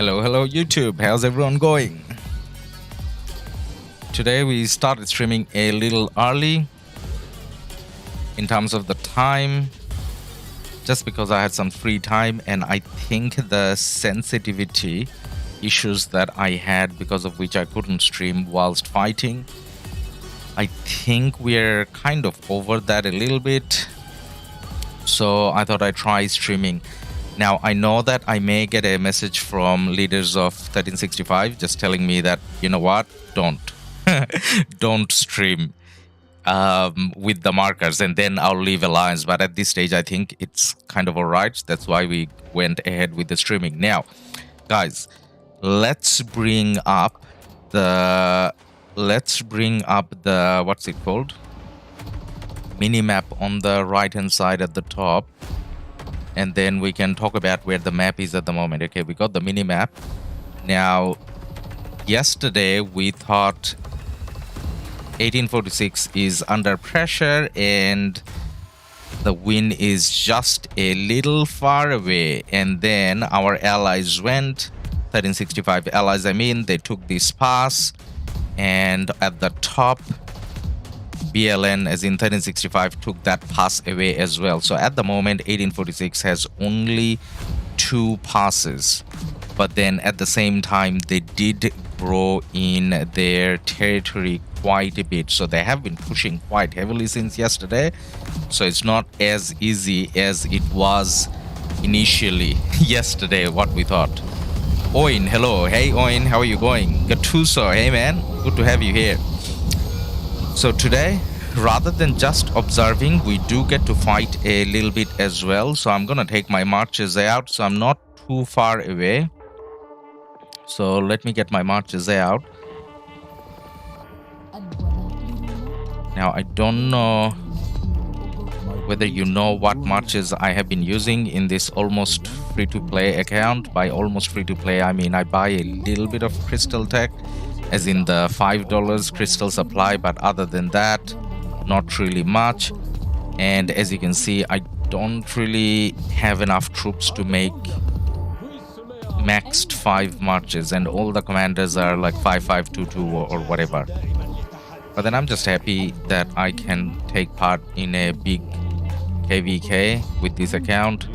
Hello YouTube, how's everyone going? Today we started streaming a little early in terms of the time, just because I had some free time, and I think the sensitivity issues that I had, because of which I couldn't stream whilst fighting, I think we're kind of over that a little bit. So I thought I'd try streaming. Now, I know that I may get a message from leaders of 1365 just telling me that, you know what, don't stream with the markers, and then I'll leave Alliance. But at this stage, I think it's kind of alright. That's why we went ahead with the streaming. Now, guys, let's bring up the what's it called? Minimap on the right hand side at the top. And then we can talk about where the map is at the moment. Okay, we got the mini map. Now, yesterday we thought 1846 is under pressure and the win is just a little far away. And then our allies went, 1365 allies, they took this pass. And at the top, BLN, as in 1365, took that pass away as well. So at the moment, 1846 has only 2 passes. But then at the same time, they did grow in their territory quite a bit. So they have been pushing quite heavily since yesterday. So it's not as easy as it was initially yesterday, what we thought. Oin, hello. Hey, Oin, how are you going? Gattuso, hey, man. Good to have you here. So today, rather than just observing, we do get to fight a little bit as well. So I'm gonna take my marches out, so I'm not too far away. So let me get my marches out. Now, I don't know whether you know what marches I have been using in this almost free-to-play account. By almost free-to-play, I mean I buy a little bit of crystal tech, as in the $5 crystal supply, but other than that, not really much. And as you can see, I don't really have enough troops to make maxed 5 marches, and all the commanders are like 5522 or whatever. But then I'm just happy that I can take part in a big KvK with this account.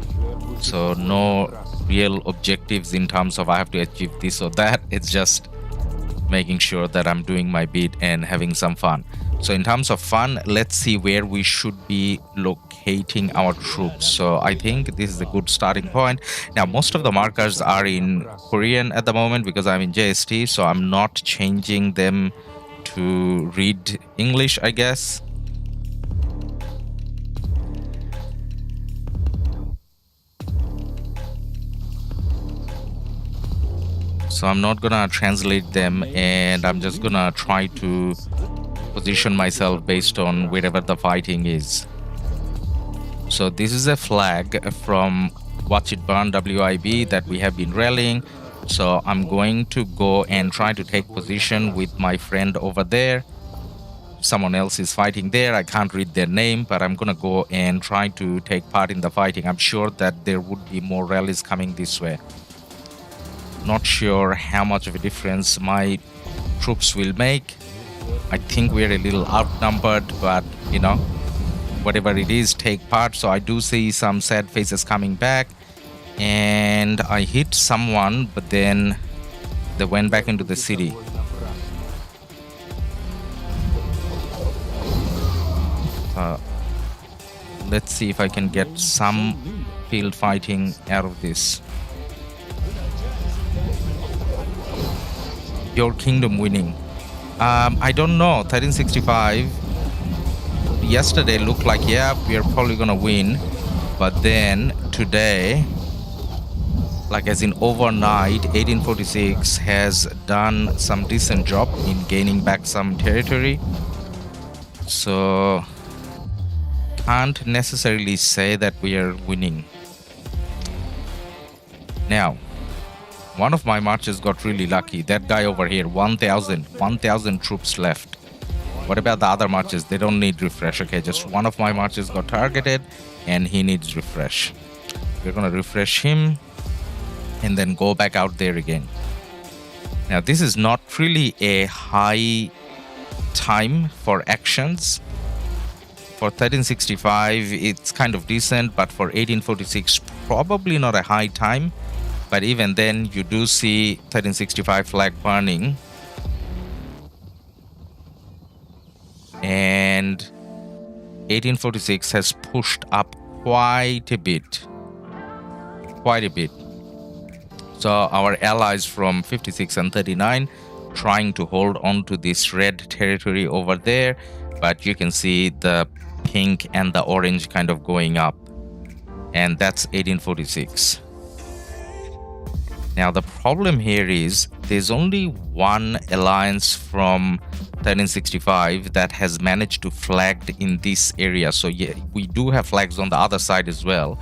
So no real objectives in terms of I have to achieve this or that. It's just making sure that I'm doing my bit and having some fun. So in terms of fun, let's see where we should be locating our troops. So I think this is a good starting point. Now, most of the markers are in Korean at the moment because I'm in JST, so I'm not changing them to read English, I guess. So I'm not gonna translate them, and I'm just gonna try to position myself based on wherever the fighting is. So this is a flag from Watch It Burn WIB that we have been rallying. So I'm going to go and try to take position with my friend over there. Someone else is fighting there. I can't read their name, but I'm gonna go and try to take part in the fighting. I'm sure that there would be more rallies coming this way. Not sure how much of a difference my troops will make. I think we're a little outnumbered, but you know, whatever it is, take part. So I do see some sad faces coming back, and I hit someone, but then they went back into the city. Let's see if I can get some field fighting out of this. Your kingdom winning. I don't know. 1365 yesterday looked like, yeah, we are probably gonna win, but then today, like as in overnight, 1846 has done some decent job in gaining back some territory. So can't necessarily say that we are winning. Now, one of my marches got really lucky. That guy over here, 1,000 troops left. What about the other marches? They don't need refresh. Okay, just one of my marches got targeted and he needs refresh. We're gonna refresh him. and then go back out there again. Now, this is not really a high time for actions. For 1365, it's kind of decent, but for 1846, probably not a high time. But even then, you do see 1365 flag burning. And 1846 has pushed up quite a bit. So our allies from 56 and 39 trying to hold on to this red territory over there, but you can see the pink and the orange kind of going up, and that's 1846. Now the problem here is there's only one alliance from 1365 that has managed to flag in this area. So yeah, we do have flags on the other side as well,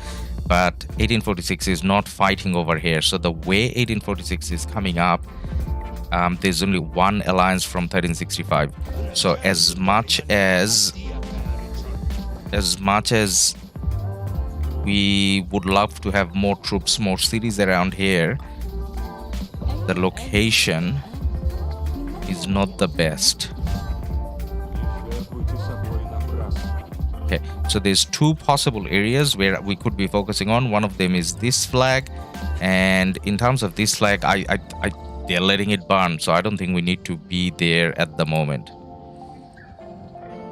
but 1846 is not fighting over here. So the way 1846 is coming up, there's only one alliance from 1365. So as much as we would love to have more troops, more cities around here, the location is not the best. Okay, so there's two possible areas where we could be focusing on. One of them is this flag, and in terms of this flag, they're letting it burn, so I don't think we need to be there at the moment.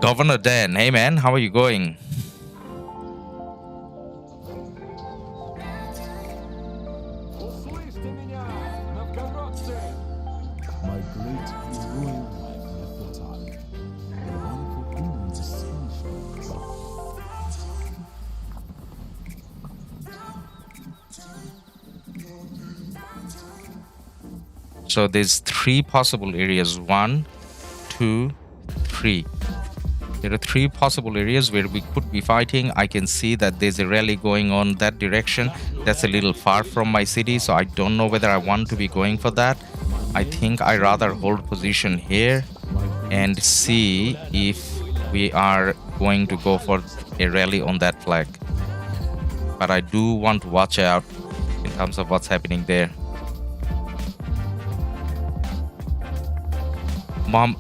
Governor Dan, hey man, how are you going? So there's three possible areas. 1, 2, 3. There are three possible areas where we could be fighting. I can see that there's a rally going on that direction. That's a little far from my city, so I don't know whether I want to be going for that. I think I rather hold position here and see if we are going to go for a rally on that flag. But I do want to watch out in terms of what's happening there. Mom,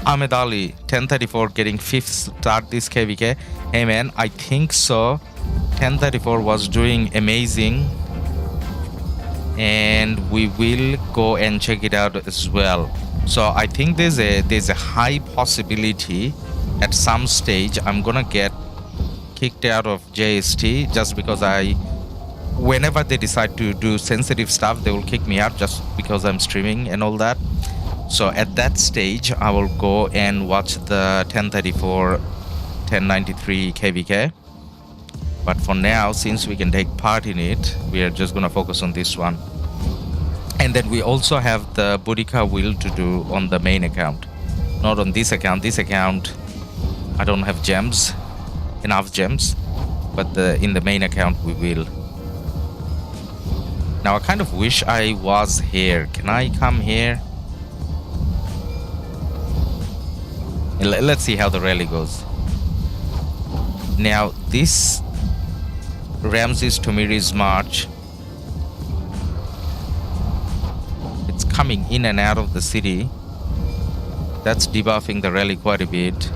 Ahmed Ali, 1034 getting 5th start this KvK. Hey man, I think so. 1034 was doing amazing, and we will go and check it out as well. So I think there's a high possibility at some stage I'm gonna get kicked out of JST just because whenever they decide to do sensitive stuff, they will kick me out just because I'm streaming and all that. So at that stage, I will go and watch the 1034, 1093 KvK. But for now, since we can take part in it, we are just going to focus on this one. And then we also have the Boudica wheel to do on the main account. Not on this account. This account, I don't have gems, enough gems. But in the main account, we will. Now, I kind of wish I was here. Can I come here? Let's see how the rally goes. Now, this Ramses Tomiri's march, it's coming in and out of the city. That's debuffing the rally quite a bit.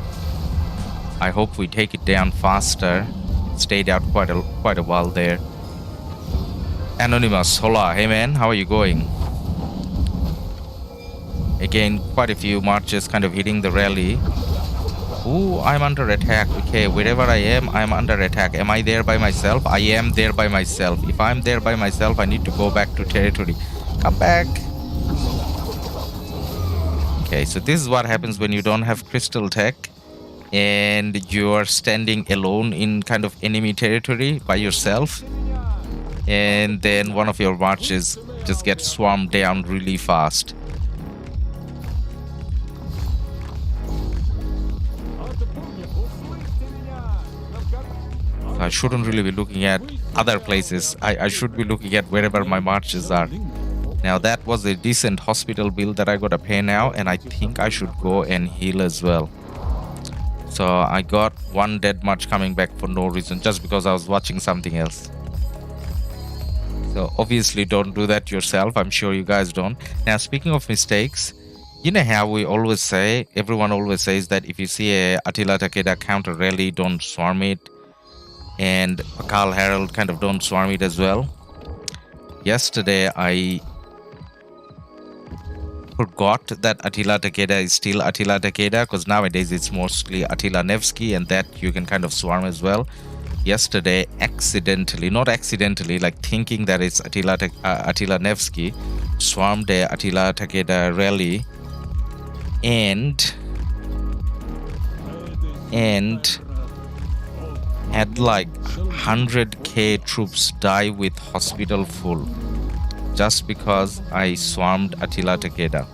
I hope we take it down faster. It stayed out quite a while there. Anonymous, hola, hey man, how are you going? Again, quite a few marches kind of hitting the rally. Ooh, I'm under attack. Okay, wherever I am, I'm under attack. Am I there by myself? I am there by myself. If I'm there by myself, I need to go back to territory. Come back. Okay, so this is what happens when you don't have crystal tech and you're standing alone in kind of enemy territory by yourself. And then one of your marches just gets swarmed down really fast. I shouldn't really be looking at other places. I should be looking at wherever my marches are. Now that was a decent hospital bill that I gotta pay now, and I think I should go and heal as well. So I got one dead march coming back for no reason, just because I was watching something else. So obviously don't do that yourself. I'm sure you guys don't. Now, speaking of mistakes, you know how we always say, everyone always says that if you see a Attila Takeda counter rally, don't swarm it. And Pakal Herald kind of don't swarm it as well. Yesterday, I forgot that Attila Takeda is still Attila Takeda, because nowadays it's mostly Attila Nevsky, and that you can kind of swarm as well. Yesterday, accidentally, not accidentally, like thinking that it's Attila Nevsky, swarmed a Attila Takeda rally and had like 100k troops die with hospital full just because I swarmed Attila Takeda.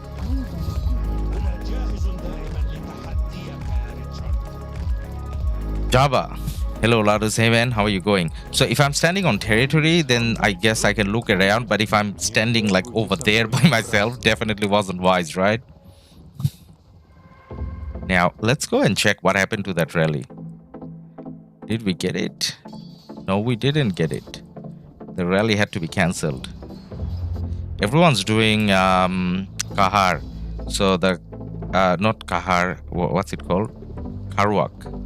Java. Hello, Ladus. Hey man, how are you going? So if I'm standing on territory, then I guess I can look around. But if I'm standing like over there by myself, definitely wasn't wise, right? Now, let's go and check what happened to that rally. Did we get it? No, we didn't get it. The rally had to be cancelled. Everyone's doing Kahar. So the, not Kahar, what's it called? KvK.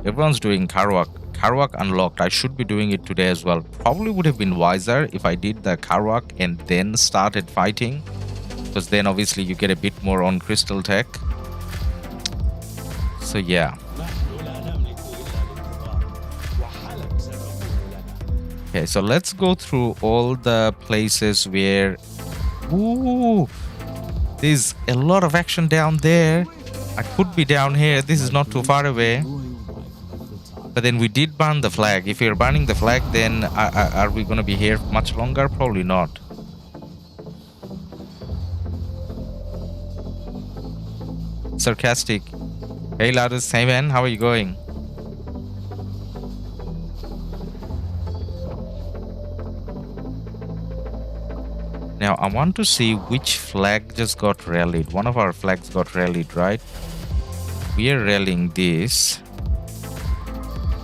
Everyone's doing KvK. KvK unlocked. I should be doing it today as well. Probably would have been wiser if I did the KvK and then started fighting, because then obviously you get a bit more on crystal tech. So yeah. Okay, so let's go through all the places where... Ooh, there's a lot of action down there. I could be down here. This is not too far away. But then we did burn the flag. If we're burning the flag, then are we going to be here much longer? Probably not. Sarcastic. Hey Ladus, hey man, how are you going? Now I want to see which flag just got rallied. One of our flags got rallied, right? We are rallying this.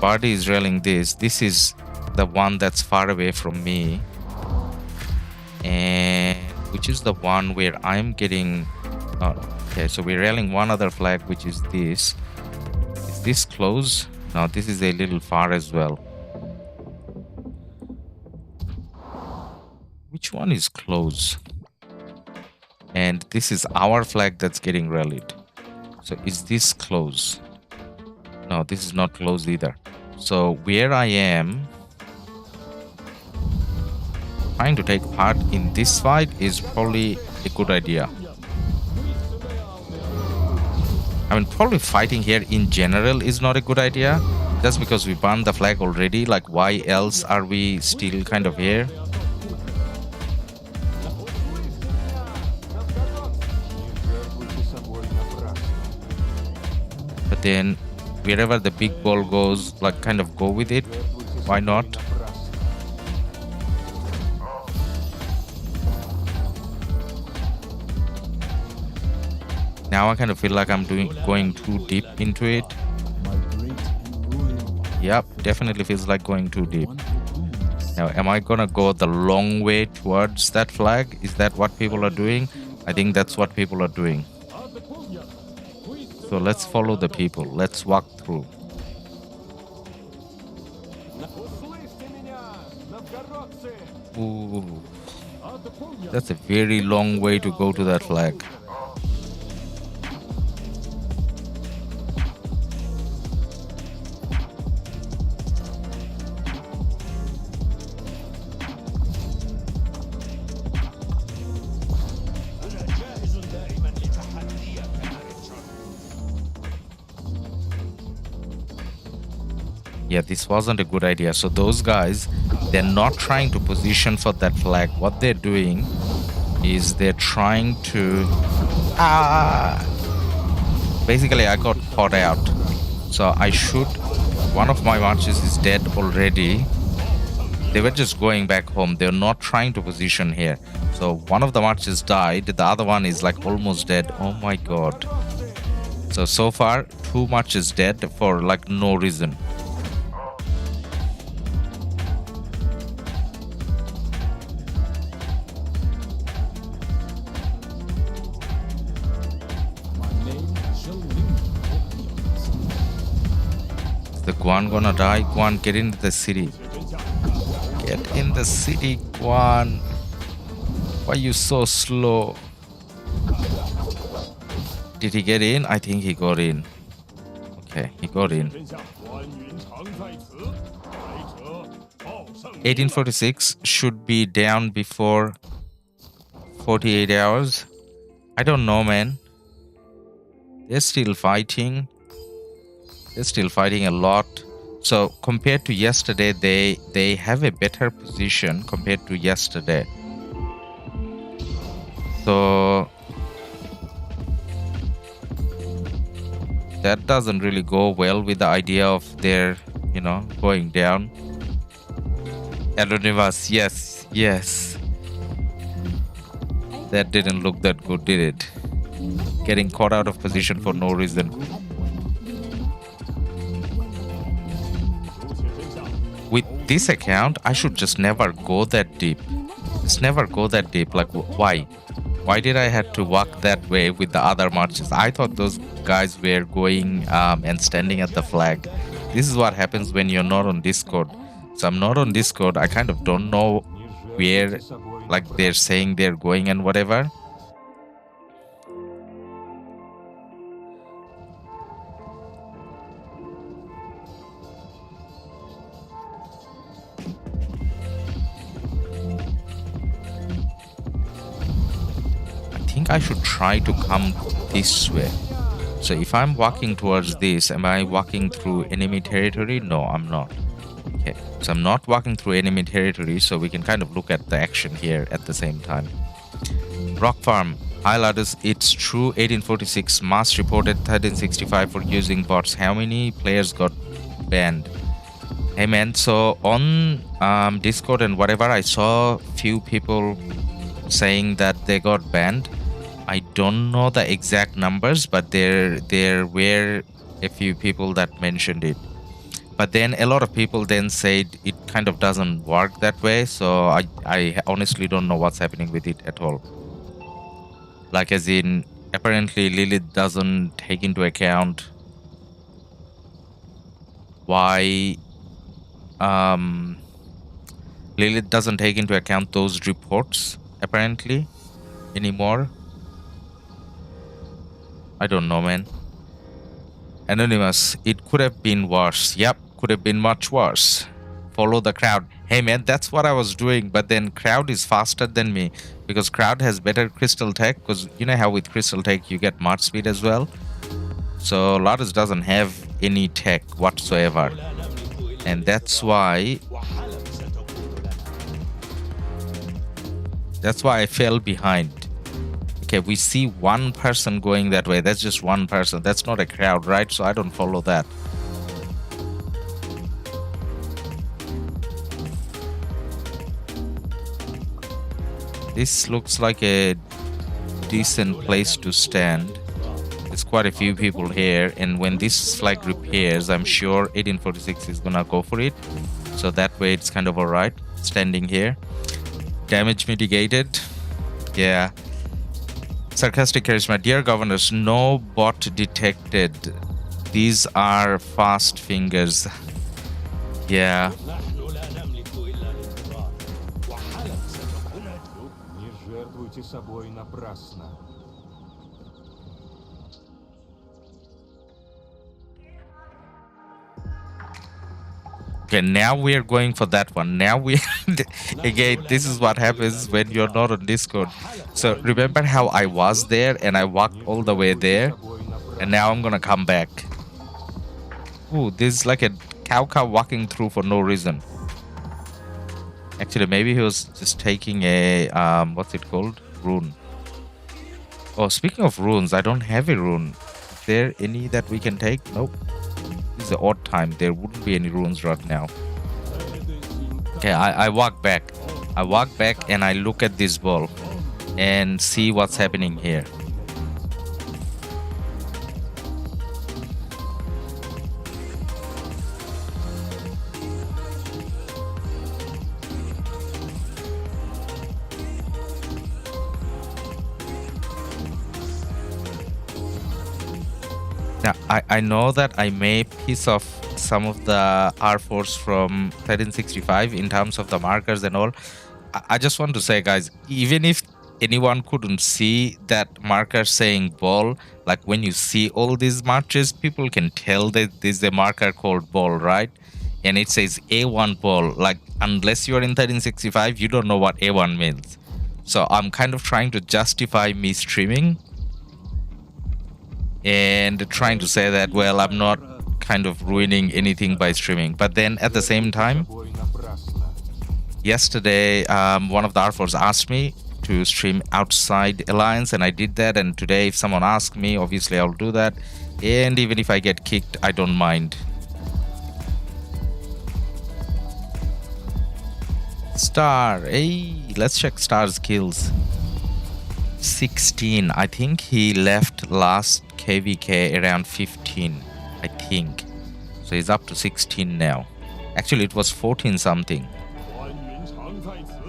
Party is rallying this. This is the one that's far away from me. And which is the one where I'm getting... Oh, okay, so we're rallying one other flag, which is this. Is this close? No, this is a little far as well. Which one is close? And this is our flag that's getting rallied. So is this close? No, this is not close either. So where I am trying to take part in this fight is probably a good idea. I mean, probably fighting here in general is not a good idea. Just because we burned the flag already, like why else are we still kind of here? But then wherever the big ball goes, like kind of go with it. Why not? Now I kind of feel like I'm going too deep into it. Yep, definitely feels like going too deep. Now, am I gonna go the long way towards that flag? Is that what people are doing? I think that's what people are doing. So let's follow the people. Let's walk through. Ooh, that's a very long way to go to that flag. Yeah, this wasn't a good idea. So those guys, they're not trying to position for that flag. What they're doing is they're trying to... Basically, I got caught out. So I should... One of my marches is dead already. They were just going back home. They're not trying to position here. So one of the marches died. The other one is like almost dead. Oh my god. So far, 2 marches dead for like no reason. The Guan gonna die? Guan, get into the city. Get in the city, Guan. Why are you so slow? Did he get in? I think he got in. Okay, he got in. 1846 should be down before 48 hours. I don't know, man. They're still fighting. They're still fighting a lot. So compared to yesterday, they have a better position compared to yesterday. So that doesn't really go well with the idea of their, going down. Anonymous, yes. That didn't look that good, did it? Getting caught out of position for no reason. With this account, I should just never go that deep. Just never go that deep. Like, why? Why did I have to walk that way with the other marches? I thought those guys were going and standing at the flag. This is what happens when you're not on Discord. So I'm not on Discord. I kind of don't know where, like, they're saying they're going and whatever. I think I should try to come this way. So if I'm walking towards this, am I walking through enemy territory? No, I'm not. Okay, so I'm not walking through enemy territory, so we can kind of look at the action here at the same time. RoK Farm, hi LADUS, it's true 1846 mass reported 1365 for using bots. How many players got banned? Hey man, so on Discord and whatever, I saw few people saying that they got banned. I don't know the exact numbers, but there were a few people that mentioned it. But then a lot of people then said it kind of doesn't work that way. So I honestly don't know what's happening with it at all. Like, as in, apparently Lilith doesn't take into account why Lilith doesn't take into account those reports apparently anymore. I don't know, man. Anonymous, it could have been worse. Yep, could have been much worse. Follow the crowd. Hey man, that's what I was doing, but then crowd is faster than me because crowd has better crystal tech, because you know how with crystal tech you get march speed as well. So LADUS doesn't have any tech whatsoever, and that's why I fell behind. Okay, we see one person going that way. That's just one person. That's not a crowd, right? So I don't follow that. This looks like a decent place to stand. There's quite a few people here, and when this flag repairs, I'm sure 1846 is gonna go for it. So that way it's kind of alright standing here. Damage mitigated. Yeah. Sarcastic Charisma, dear governors, no bot detected. These are fast fingers. Yeah. Okay, now we're going for that one. Now we again, this is what happens when you're not on Discord. So remember how I was there and I walked all the way there, and now I'm gonna come back. Ooh, this is like a KvK walking through for no reason. Actually, maybe he was just taking a what's it called? Rune. Oh, speaking of runes, I don't have a rune. Is there any that we can take? Nope. This is an odd time. There wouldn't be any runes right now. Okay, I walk back. I walk back and I look at this ball and see what's happening here. Now, I know that I may piss off some of the R Force from 1365 in terms of the markers and all. I just want to say, guys, even if anyone couldn't see that marker saying ball, like when you see all these marches, people can tell that there's a marker called ball, right? And it says A1 ball. Like, unless you're in 1365, you don't know what A1 means. So I'm kind of trying to justify me streaming and trying to say that, well, I'm not kind of ruining anything by streaming. But then at the same time, yesterday, one of the R4s asked me to stream outside Alliance, and I did that. And today, if someone asks me, obviously I'll do that. And even if I get kicked, I don't mind. Star, hey, let's check Star's kills. 16. I think he left last KvK around 15, I think. So he's up to 16 now. Actually, it was 14 something.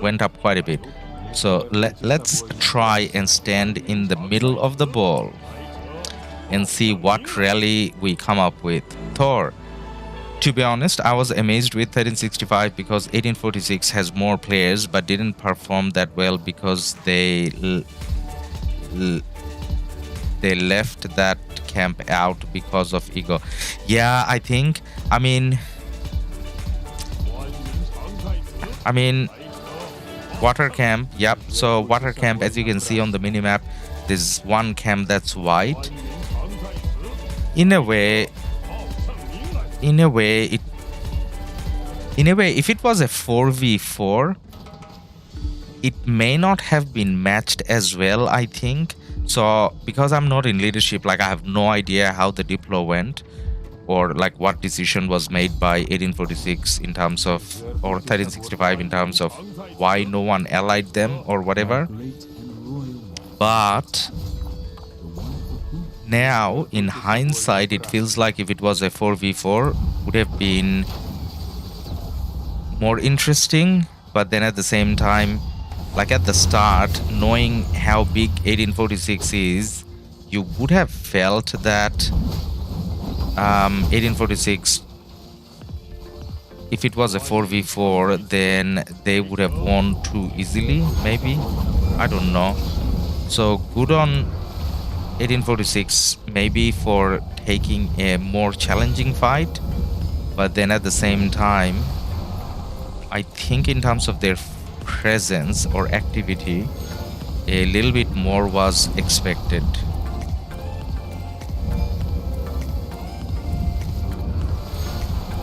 Went up quite a bit. So let's try and stand in the middle of the ball and see what rally we come up with. Thor. To be honest, I was amazed with 1365 because 1846 has more players but didn't perform that well because they left that camp out because of ego. Yeah, I think, I mean water camp. Yep, so water camp, as you can see on the minimap, there's one camp that's white. In a way, if it was a 4v4, it may not have been matched as well, I think. So because I'm not in leadership, like I have no idea how the diplo went or like what decision was made by 1846 in terms of, or 1365 in terms of why no one allied them or whatever. But now in hindsight, it feels like if it was a 4v4 would have been more interesting. But then at the same time, like at the start, knowing how big 1846 is, you would have felt that 1846, if it was a 4v4, then they would have won too easily, maybe. I don't know. So good on 1846 maybe for taking a more challenging fight, but then at the same time, I think in terms of their presence or activity, a little bit more was expected.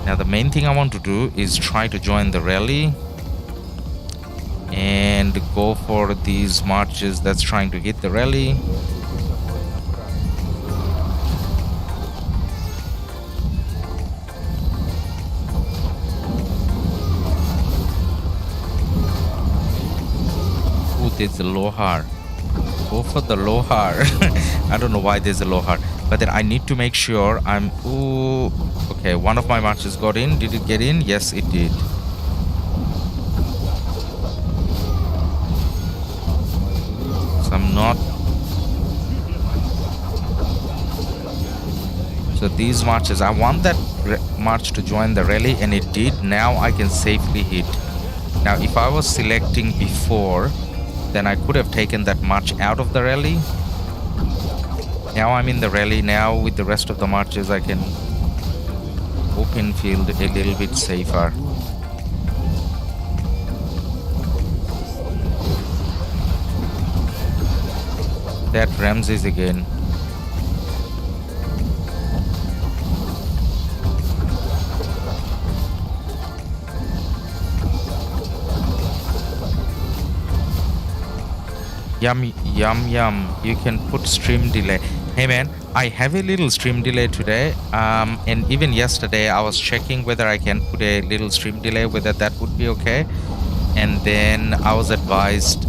Now the main thing I want to do is try to join the rally and go for these marches that's trying to hit the rally. There's a Lohar. Go for the Lohar. I don't know why there's a Lohar, but then I need to make sure I'm. Ooh, okay, one of my marches got in. Did it get in? Yes, it did. So I'm not. So these marches, I want that march to join the rally, and it did. Now I can safely hit. Now, if I was selecting before, then I could have taken that march out of the rally. Now I'm in the rally. Now with the rest of the marches, I can open field a little bit safer. That Ramses again. Yum, yum, yum. You can put stream delay. Hey man, I have a little stream delay today. And even yesterday I was checking whether I can put a little stream delay, whether that would be okay. And then I was advised,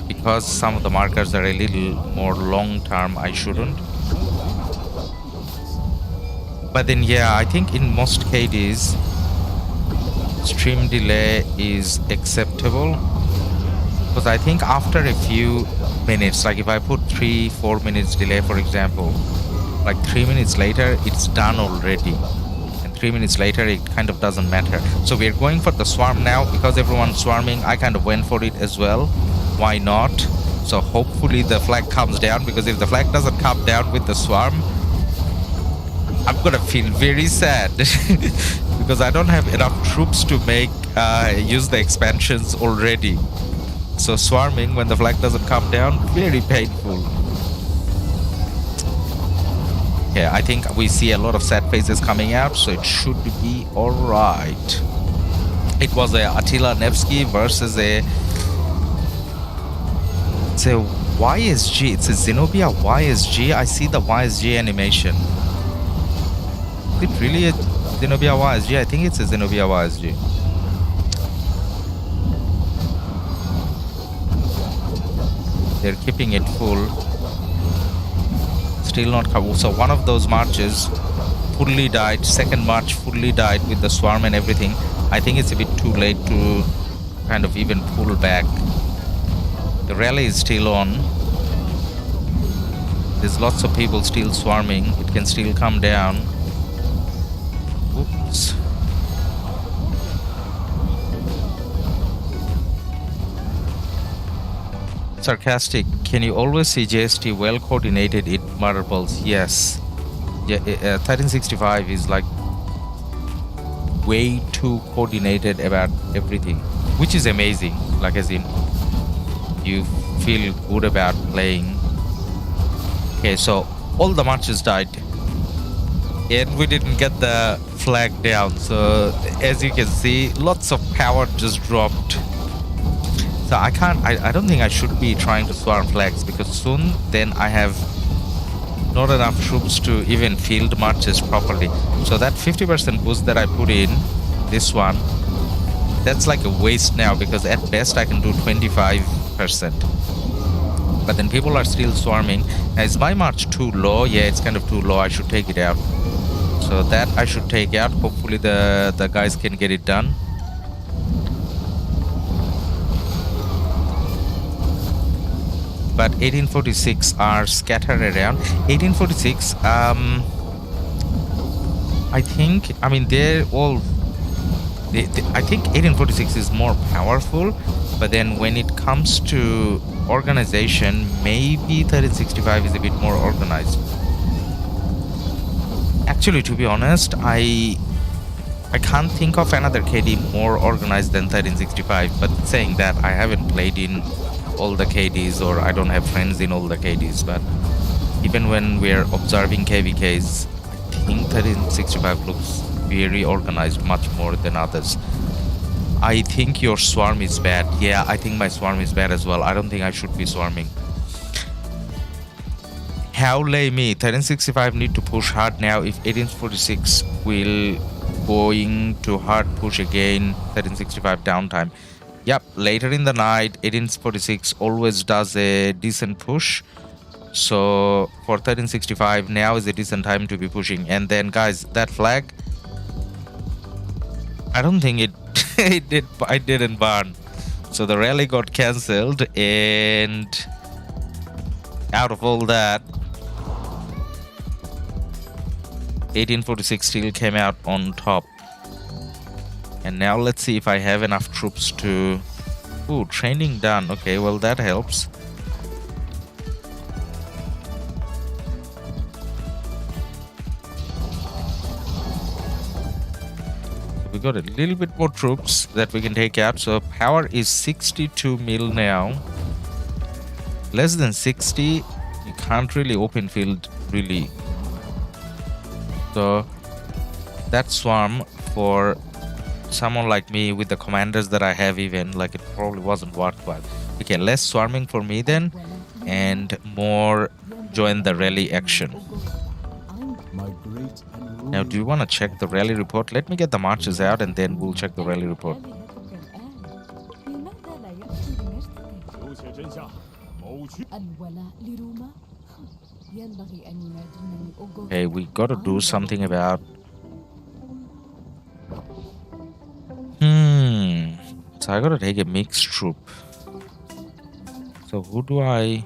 because some of the markers are a little more long term, I shouldn't. But then yeah, I think in most cases, stream delay is acceptable. Because I think after a few minutes, like if I put 3-4 minutes delay, for example, like 3 minutes later it's done already, and 3 minutes later it kind of doesn't matter. So we're going for the swarm now because everyone's swarming. I kind of went for it as well. Why not? So hopefully the flag comes down, because if the flag doesn't come down with the swarm, I'm gonna feel very sad because I don't have enough troops to make use the expansions already. So swarming when the flag doesn't come down, very painful. Yeah, I think we see a lot of sad faces coming out, so it should be alright. It was a Attila Nevsky versus a... It's a YSG. It's a Zenobia YSG. I see the YSG animation. Is it really a Zenobia YSG? I think it's a Zenobia YSG. They're keeping it full. Still not covered. So one of those marches fully died. Second march fully died with the swarm and everything. I think it's a bit too late to kind of even pull back. The rally is still on. There's lots of people still swarming. It can still come down. Oops. Sarcastic. Can you always see JST well coordinated in marbles? Yes. Yeah, 1365 is like way too coordinated about everything, which is amazing. Like, as in, you feel good about playing. Okay, so all the marches died and we didn't get the flag down. So as you can see, lots of power just dropped. So I don't think I should be trying to swarm flags, because soon then I have not enough troops to even field marches properly. So that 50% boost that I put in, this one, that's like a waste now, because at best I can do 25%. But then people are still swarming. Now, is my march too low? Yeah, it's kind of too low. I should take it out. So that I should take out. Hopefully the guys can get it done. But 1846 are scattered around. 1846, I think, I mean, they're all... I think 1846 is more powerful, but then when it comes to organization, maybe 1365 is a bit more organized. Actually, to be honest, I can't think of another KD more organized than 1365, but saying that, I haven't played in all the KDs, or I don't have friends in all the KDs, but even when we're observing KvKs, I think 1365 looks very organized, much more than others. I think your swarm is bad. Yeah, I think my swarm is bad as well. I don't think I should be swarming. How lay me? 1365 need to push hard now. If 1846 will going to hard push again, 1365 downtime. Yep, later in the night, 1846 always does a decent push. So for 1365, now is a decent time to be pushing. And then, guys, that flag, I don't think it it didn't burn. So the rally got cancelled, and out of all that, 1846 still came out on top. And now let's see if I have enough troops to... Ooh, training done. Okay, well, that helps. We got a little bit more troops that we can take out. So power is 62 mil now. Less than 60, you can't really open field, really. So that swarm for someone like me with the commanders that I have, even, like, it probably wasn't worthwhile. Okay, less swarming for me then, and more join the rally action. Now, do you want to check the rally report? Let me get the marches out and then we'll check the rally report. Okay, we gotta do something about... So I gotta take a mixed troop. So who do I...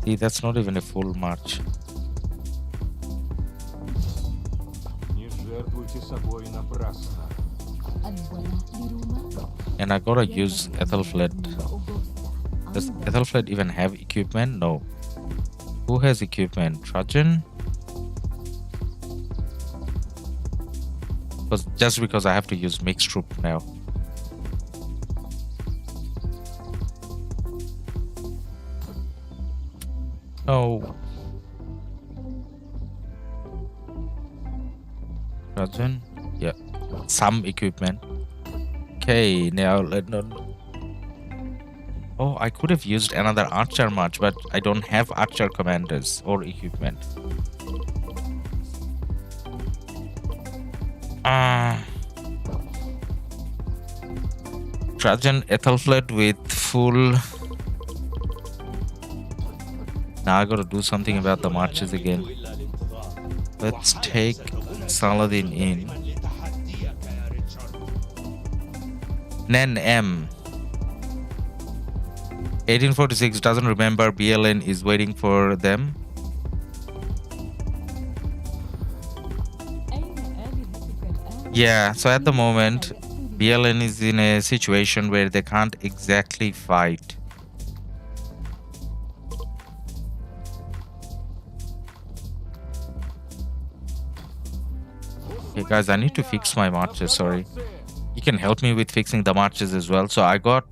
See, that's not even a full march. And I gotta use Ethelflaed. Does Ethelflaed even have equipment? No. Who has equipment? Trajan? Just because I have to use mixed troop now. Oh. Trajan? Yeah. Some equipment. Okay, now oh, I could have used another archer march, but I don't have archer commanders or equipment. Trajan Ethelflaed with full. Now I gotta do something about the marches again. Let's take Saladin in. Nen M. 1846 doesn't remember BLN is waiting for them. Yeah, so at the moment, BLN is in a situation where they can't exactly fight. Okay, guys, I need to fix my marches, sorry. You can help me with fixing the marches as well. So I got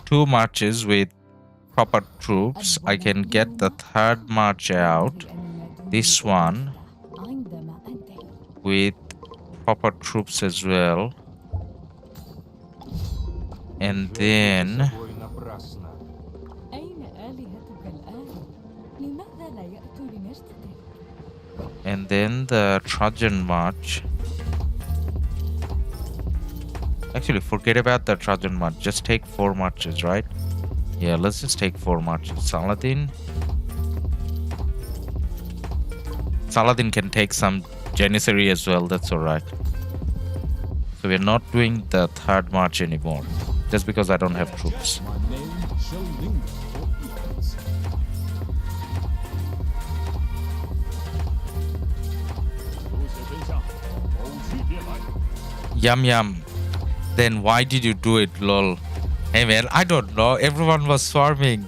2 marches with proper troops. I can get the 3rd march out. This one with proper troops as well. And then the Trajan march. Actually, forget about the Trajan march. Just take 4 marches, right? Yeah, let's just take 4 marches. Saladin can take some Janissary as well. That's alright. So we're not doing the 3rd march anymore. Just because I don't have troops. Yum yum. Then why did you do it, lol? Hey man, I don't know. Everyone was swarming.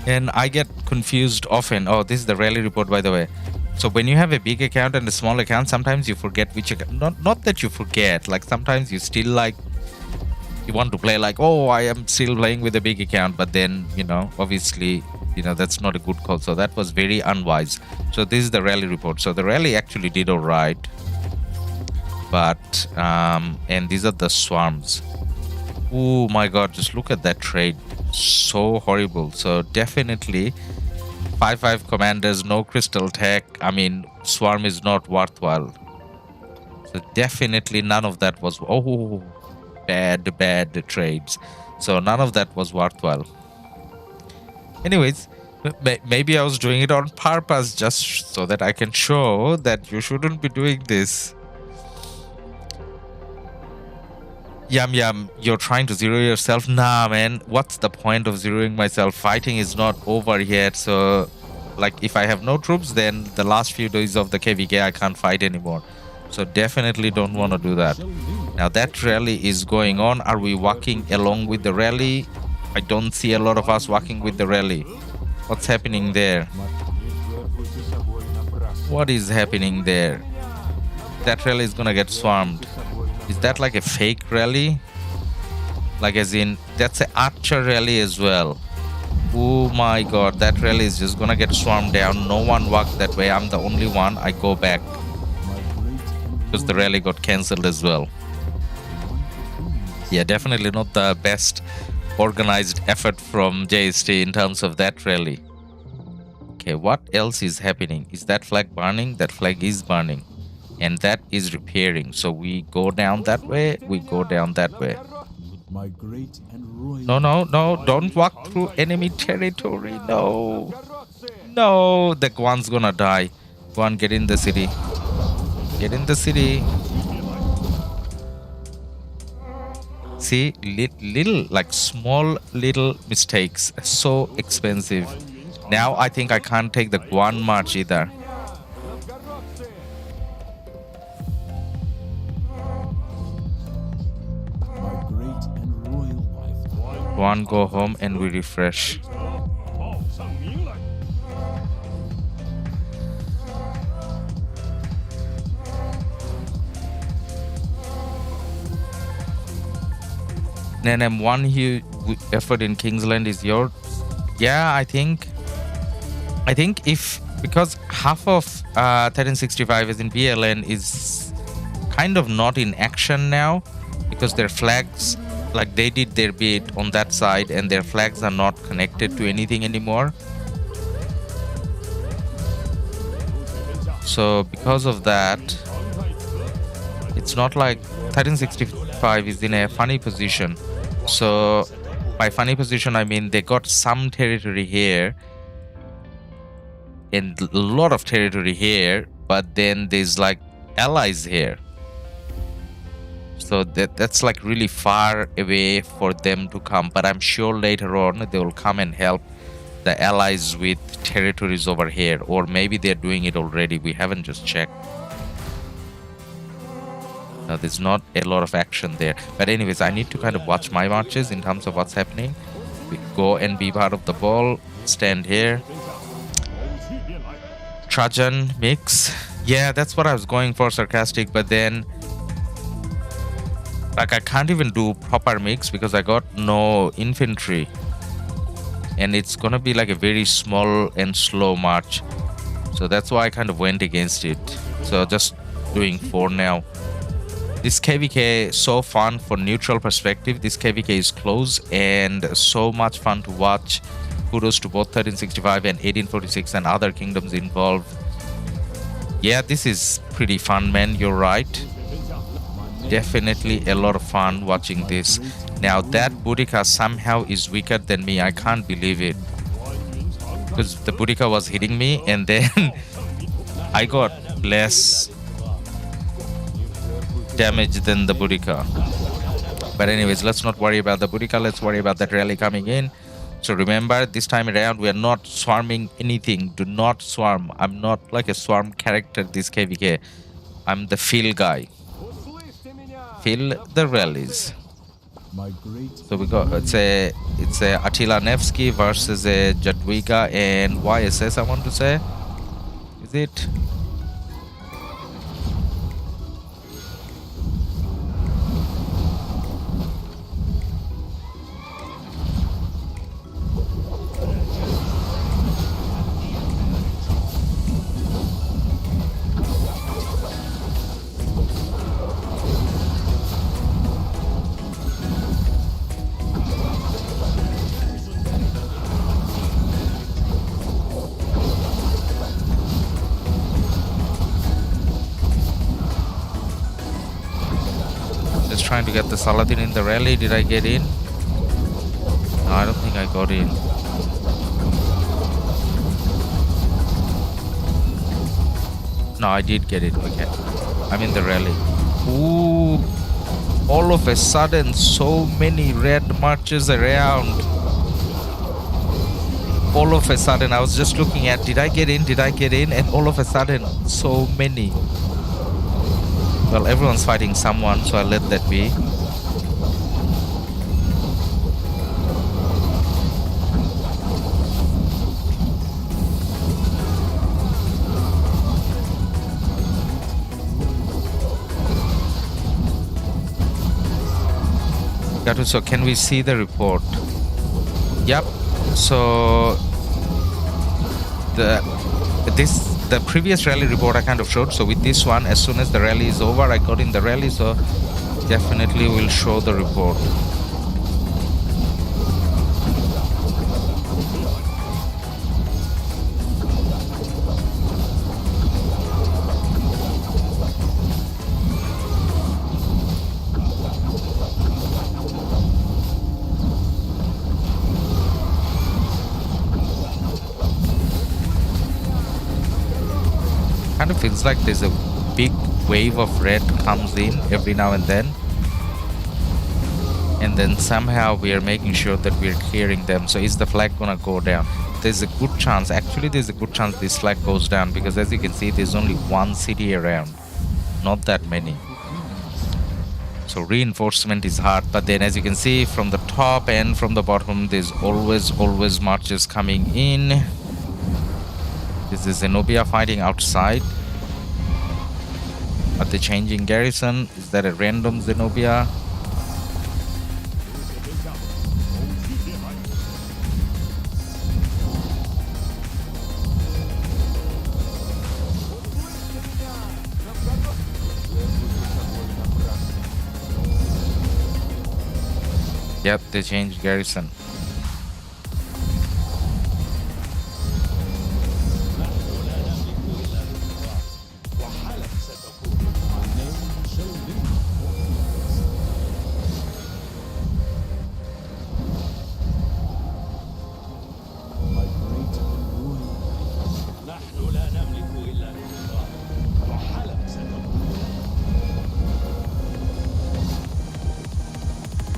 And I get confused often. Oh, this is the rally report, by the way. So when you have a big account and a small account, sometimes you forget which account. Not that you forget. Like sometimes you still like... You want to play like, oh, I am still playing with a big account. But then, you know, obviously, you know, that's not a good call. So that was very unwise. So this is the rally report. So the rally actually did alright. But, and these are the swarms. Oh my god, just look at that trade. So horrible. So definitely 5-5 commanders, no crystal tech. I mean, swarm is not worthwhile. So definitely none of that was... Oh, bad trades. So none of that was worthwhile. Anyways, maybe I was doing it on purpose just so that I can show that you shouldn't be doing this. Yum, you're trying to zero yourself? Nah, man. What's the point of zeroing myself? Fighting is not over yet. So, like, if I have no troops, then the last few days of the KvK, I can't fight anymore. So, definitely don't want to do that. Now, that rally is going on. Are we walking along with the rally? I don't see a lot of us walking with the rally. What's happening there? What is happening there? That rally is gonna get swarmed. Is that like a fake rally? Like as in, that's an archer rally as well. Oh my god, that rally is just gonna get swarmed down. No one walked that way. I'm the only one. I go back. Because the rally got cancelled as well. Yeah, definitely not the best organized effort from JST in terms of that rally. Okay, what else is happening? Is that flag burning? That flag is burning. And that is repairing. So we go down that way, we go down that way. No, don't walk through enemy territory. No, the Guan's gonna die. Guan, get in the city. Get in the city. See, little, like small little mistakes, so expensive. Now I think I can't take the Guan march either. Guan, go home and we refresh. And one huge effort in Kingsland is yours. Yeah, I think if, because half of 1365 is in BLN is kind of not in action now, because their flags, like they did their bit on that side and their flags are not connected to anything anymore. So because of that, it's not like 1365 is in a funny position. So by funny position, I mean they got some territory here and a lot of territory here, but then there's like allies here. So that's like really far away for them to come. But I'm sure later on they will come and help the allies with territories over here. Or maybe they're doing it already. We haven't just checked. Now, there's not a lot of action there. But anyways, I need to kind of watch my marches in terms of what's happening. We go and be part of the ball. Stand here. Trajan mix. Yeah, that's what I was going for, sarcastic. But then, like, I can't even do proper mix because I got no infantry. And it's gonna be like a very small and slow march. So that's why I kind of went against it. So just doing 4 now. This KvK so fun for neutral perspective. This KvK is close and so much fun to watch. Kudos to both 1365 and 1846 and other kingdoms involved. Yeah, this is pretty fun, man. You're right. Definitely a lot of fun watching this. Now that Boudica somehow is weaker than me. I can't believe it. Because the Boudica was hitting me and then I got less damage than the Boudica. But anyways, let's not worry about the Boudica. Let's worry about that rally coming in. So remember, this time around, we are not swarming anything. Do not swarm. I'm not like a swarm character, this KvK. I'm the fill guy. Fill the rallies. So we got, it's a Attila Nevsky versus a Jadwiga and YSS, I want to say. Is it? Trying to get the Saladin in the rally. Did I get in? No, I don't think I got in. No, I did get it. Okay. I'm in the rally. Ooh. All of a sudden, so many red marches around. All of a sudden, I was just looking at, did I get in? Did I get in? And all of a sudden, so many. Well, everyone's fighting someone, so I'll let that be. So can we see the report? Yep. So the previous rally report I kind of showed. So with this one, as soon as the rally is over, I got in the rally, so definitely will show the report. Kind of feels like there's a big wave of red comes in every now and then, and then somehow we are making sure that we're clearing them. So is the flag gonna go down? There's a good chance, actually there's a good chance this flag goes down, because as you can see there's only one city around, not that many. So reinforcement is hard, but then as you can see from the top and from the bottom, there's always marches coming in. This is Zenobia fighting outside. Are they changing garrison? Is that a random Zenobia? Yep, they changed garrison.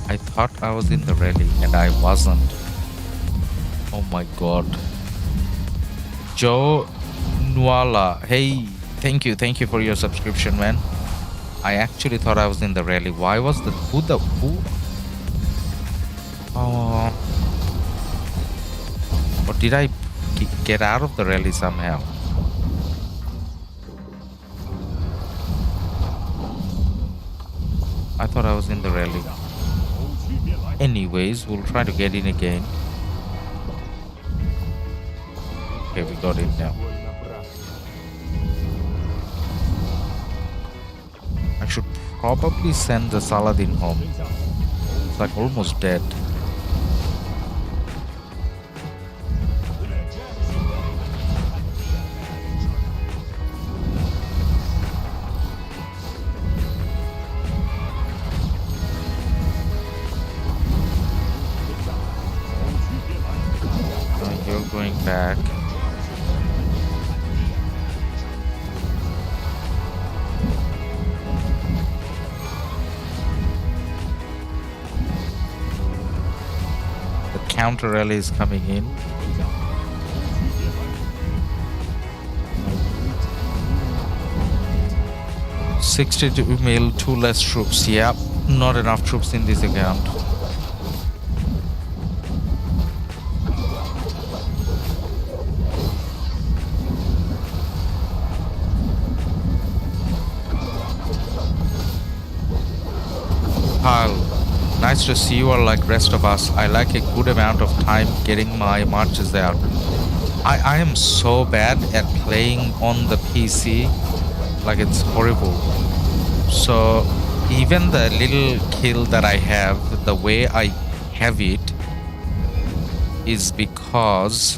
I thought I was in the rally and I wasn't. Oh my god. Joe Nuala, hey, thank you for your subscription, man. I actually thought I was in the rally. Why was the who? Oh, or did I get out of the rally somehow? I thought I was in the rally. Anyways, we'll try to get in again. Okay, we got in now. I should probably send the Saladin home. It's like almost dead. Going back. The counter rally is coming in. $62 mil, 2 less troops. Yep, not enough troops in this account. Nice to see you all like rest of us. I like a good amount of time getting my marches out. I am so bad at playing on the PC, like it's horrible. So even the little kill that I have, the way I have it is because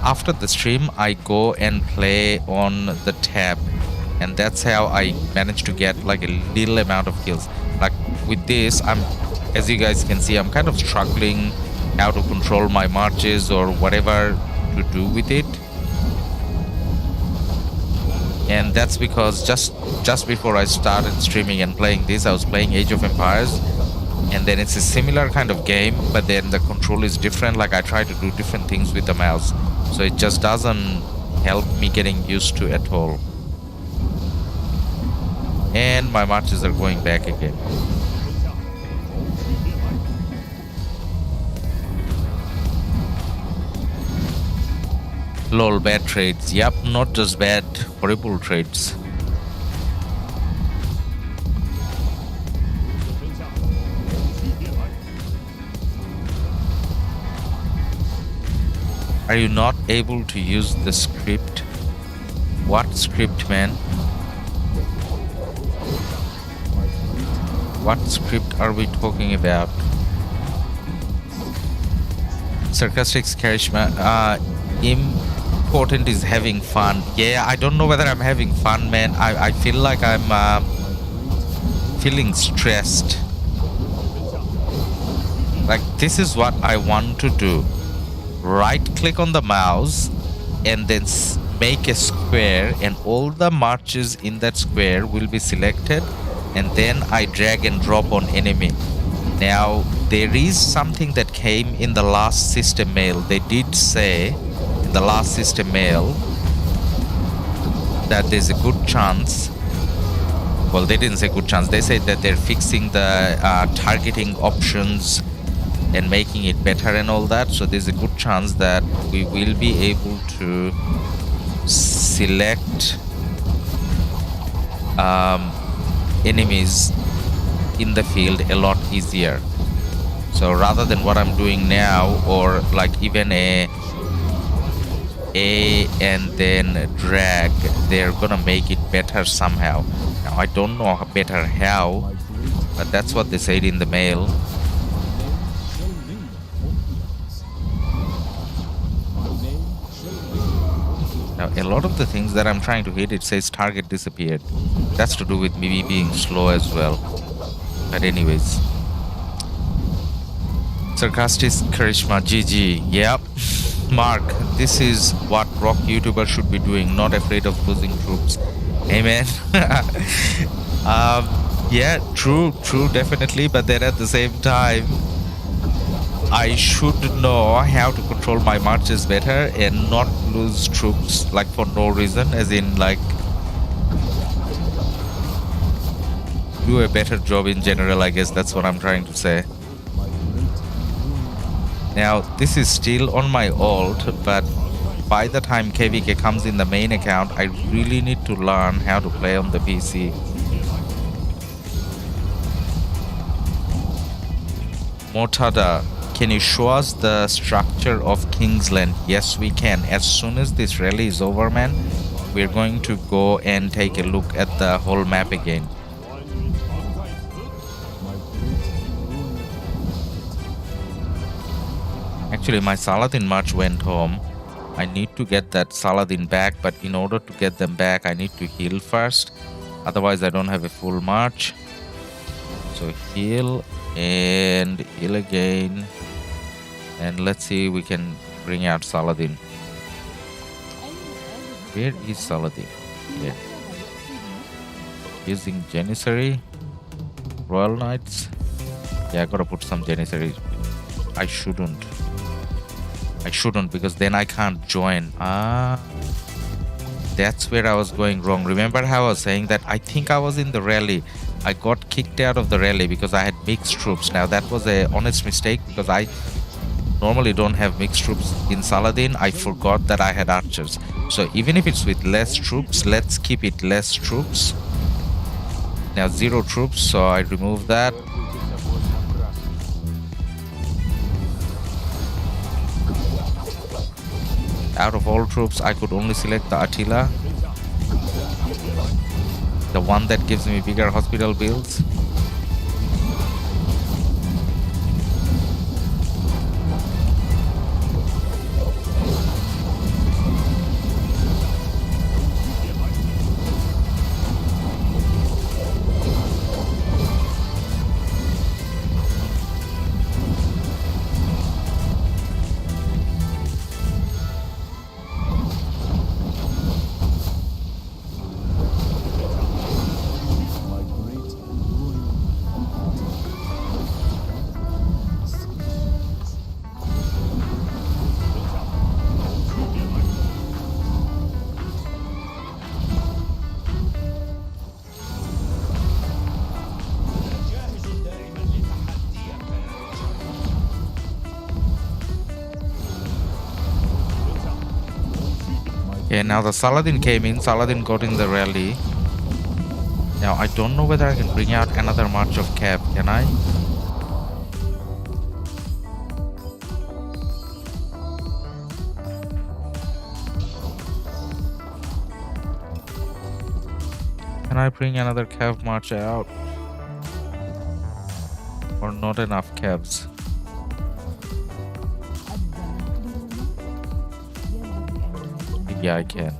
after the stream I go and play on the tab, and that's how I manage to get like a little amount of kills. Like with this, as you guys can see, I'm kind of struggling how to control my marches or whatever to do with it. And that's because just before I started streaming and playing this, I was playing Age of Empires, and then it's a similar kind of game, but then the control is different. Like I try to do different things with the mouse, so it just doesn't help me getting used to at all. And my marches are going back again. Lol, bad trades. Yep, not just bad, horrible trades. Are you not able to use the script? What script, man? What script are we talking about? Sarcastic charisma. Important is having fun. Yeah, I don't know whether I'm having fun, man. I feel like I'm feeling stressed. Like this is what I want to do. Right click on the mouse and then make a square, and all the marches in that square will be selected, and then I drag and drop on enemy. Now, there is something that came in the last system mail. They did say in the last system mail that there's a good chance. Well, they didn't say good chance. They said that they're fixing the targeting options and making it better and all that. So there's a good chance that we will be able to select enemies in the field a lot easier. So rather than what I'm doing now, or like even a and then drag, they're gonna make it better somehow. Now I don't know better how, but that's what they said in the mail. Now a lot of the things that I'm trying to hit, it says target disappeared. That's to do with me being slow as well. But anyways, sarcastic charisma, GG. Yep. Mark, this is what RoK YouTubers should be doing, not afraid of losing troops. Amen. Yeah, true, definitely. But then at the same time, I should know how to control my marches better and not lose troops like for no reason, as in like do a better job in general. I guess that's what I'm trying to say. Now, this is still on my alt, but by the time KvK comes in the main account, I really need to learn how to play on the PC. Motada, can you show us the structure of Kingsland? Yes, we can. As soon as this rally is over, man, we're going to go and take a look at the whole map again. Actually, my Saladin march went home. I need to get that Saladin back, but in order to get them back, I need to heal first. Otherwise, I don't have a full march. So heal and heal again. And let's see if we can bring out Saladin. Where is Saladin? Here. Using Janissary. Royal Knights. Yeah, I gotta put some Janissary. I shouldn't because then I can't join. That's where I was going wrong. Remember how I was saying that I think I was in the rally. I got kicked out of the rally because I had mixed troops. Now that was a honest mistake because I normally don't have mixed troops in Saladin. I forgot that I had archers. So even if it's with less troops, let's keep it less troops. Now 0 troops, so I remove that. Out of all troops, I could only select the Attila, the one that gives me bigger hospital bills. Okay, now the Saladin came in. Saladin got in the rally. Now I don't know whether I can bring out another March of Cav. Can I? Can I bring another Cav March out? Or not enough Cavs? Yeah, I can.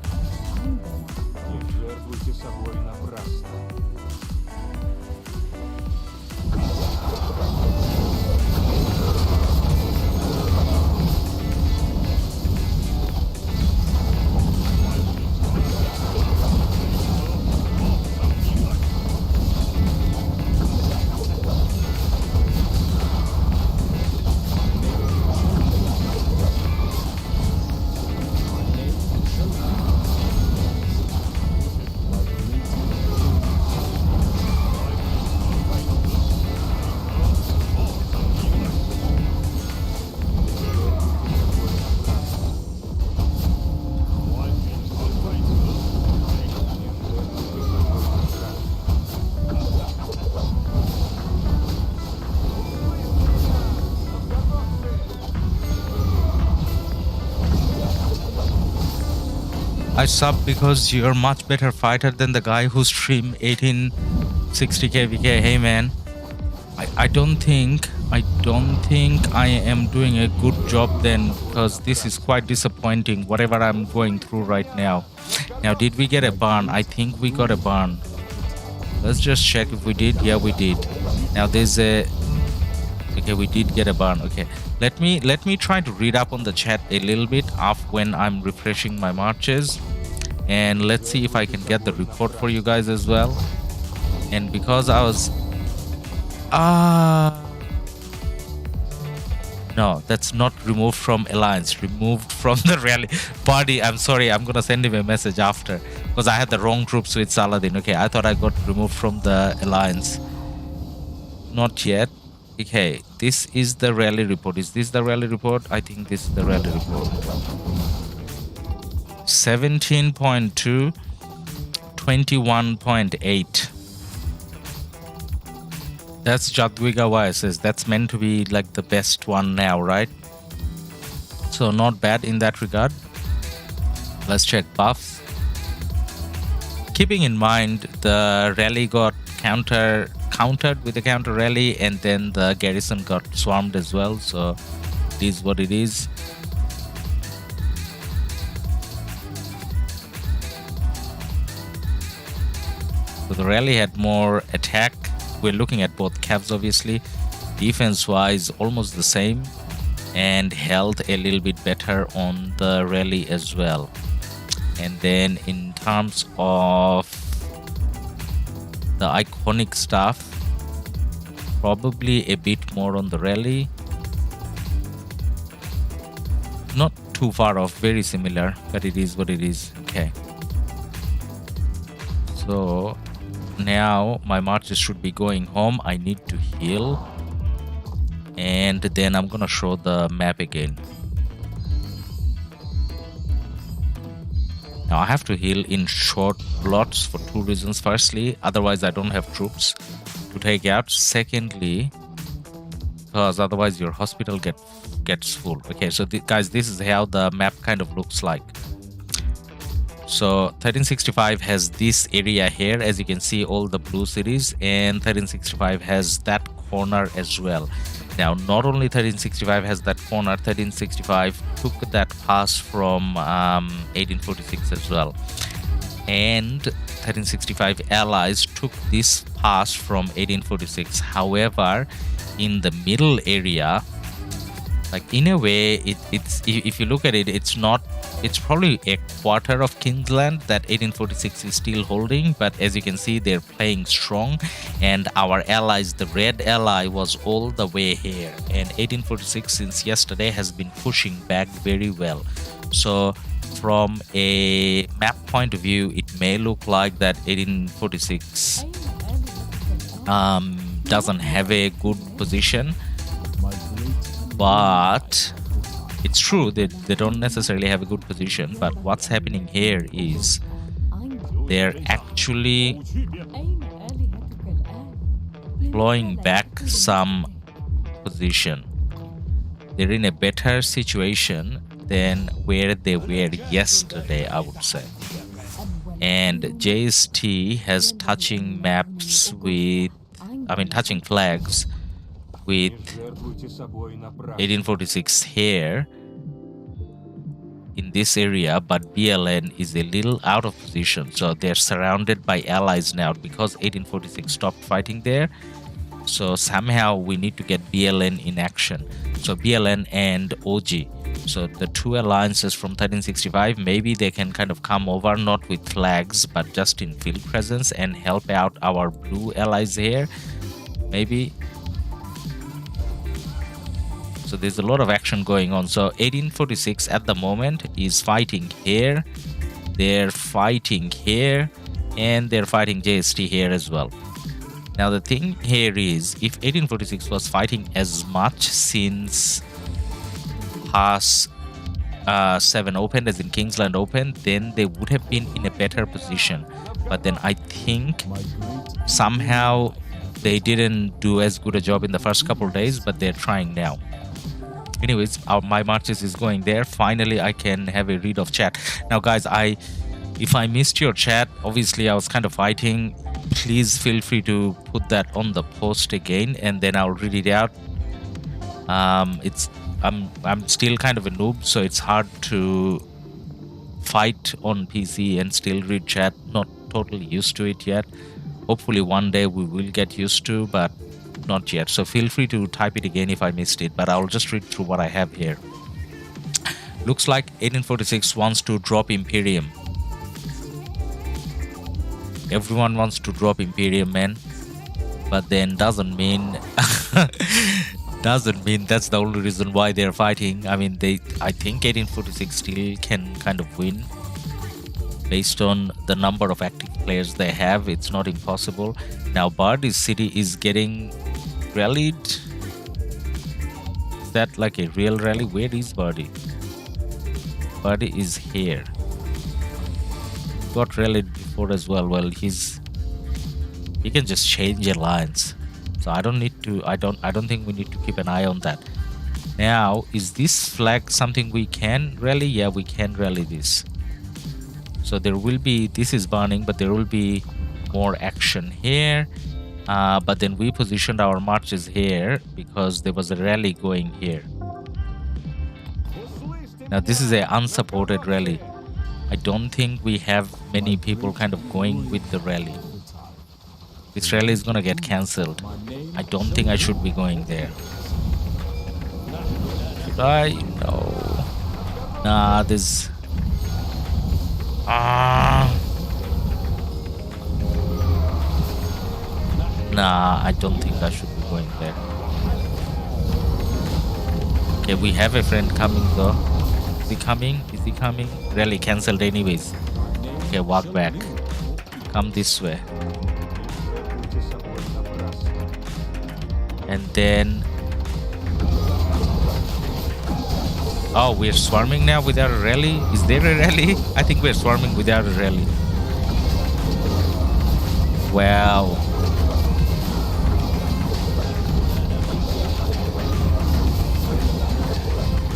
I sub because you're much better fighter than the guy who stream 1860 KvK. Hey man, I don't think I am doing a good job then, because this is quite disappointing whatever I'm going through right now. Now, did we get a barn? I think we got a barn. Let's just check if we did. Yeah, we did. Now there's a okay, we did get a barn. Okay, let me try to read up on the chat a little bit after when I'm refreshing my marches, and let's see if I can get the report for you guys as well. And because I was no, that's not removed from alliance, removed from the rally. Buddy, I'm sorry, I'm gonna send him a message after, because I had the wrong troops with Saladin. Okay, I thought I got removed from the alliance. Not yet. Okay, this is the rally report. Is this the rally report? I think this is the rally report. 17.2, 21.8. That's Jadwiga YSS. That's meant to be like the best one now, right? So not bad in that regard. Let's check buffs. Keeping in mind the rally got countered with the counter rally, and then the garrison got swarmed as well, so it is what it is. So the rally had more attack. We're looking at both cavs, obviously. Defense wise almost the same, and health a little bit better on the rally as well. And then in terms of the iconic stuff, probably a bit more on the rally. Not too far off, very similar, but it is what it is. Okay, so now my marches should be going home. I need to heal, and then I'm gonna show the map again. Now I have to heal in short lots for two reasons. Firstly, otherwise I don't have troops to take out. Secondly, because otherwise your hospital gets full. Okay, so guys, this is how the map kind of looks like. So 1365 has this area here, as you can see, all the blue cities, and 1365 has that corner as well. Now, not only 1365 has that corner, 1365 took that pass from 1846 as well. And 1365 allies took this pass from 1846. However, in the middle area, like in a way, it's if you look at it, it's probably a quarter of Kingsland that 1846 is still holding, but as you can see, they're playing strong, and our allies, the red ally, was all the way here, and 1846 since yesterday has been pushing back very well. So from a map point of view, it may look like that 1846 doesn't have a good position, but it's true that they don't necessarily have a good position. But what's happening here is they're actually clawing back some position. They're in a better situation than where they were yesterday, I would say. And JST has touching maps with, touching flags with 1846 here in this area, but BLN is a little out of position, so they're surrounded by allies now because 1846 stopped fighting there. So somehow we need to get BLN in action. So BLN and OG, so the two alliances from 1365, maybe they can kind of come over, not with flags but just in field presence, and help out our blue allies here, maybe. So there's a lot of action going on. So 1846 at the moment is fighting here, they're fighting here, and they're fighting JST here as well. Now the thing here is, if 1846 was fighting as much since Pass 7 opened, as in Kingsland opened, then they would have been in a better position. But then I think somehow they didn't do as good a job in the first couple of days, but they're trying now. Anyways, my marches is going there. Finally, I can have a read of chat. Now, guys, I If I missed your chat, obviously I was kind of fighting. Please feel free to put that on the post again, and then I'll read it out. I'm still kind of a noob, so it's hard to fight on PC and still read chat. Not totally used to it yet. Hopefully one day we will get used to, but not yet. So feel free to type it again if I missed it, but I'll just read through what I have here. Looks like 1846 wants to drop Imperium. Everyone wants to drop Imperium, man. But then doesn't mean that's the only reason why they're fighting. I mean, I think 1846 still can kind of win based on the number of active players they have. It's not impossible. Now Bardi's city is getting rallied. Is that like a real rally? Where is Bardi? Bardi is here. Got rallied before as well. Well, he can just change alliance. So I don't think we need to keep an eye on that. Now, is this flag something we can rally? Yeah, we can rally this. So there will be, this is burning, but there will be more action here. But then we positioned our marches here because there was a rally going here. Now this is a unsupported rally. I don't think we have many people kind of going with the rally. This rally is gonna get cancelled. I don't think I should be going there. Should I? No. Nah, this... Nah, I don't think I should be going there. Okay, we have a friend coming though. Is he coming? Is he coming? Rally cancelled anyways. Okay, walk back. Come this way. And then... Oh, we're swarming now without a rally? Is there a rally? I think we're swarming without a rally. Wow.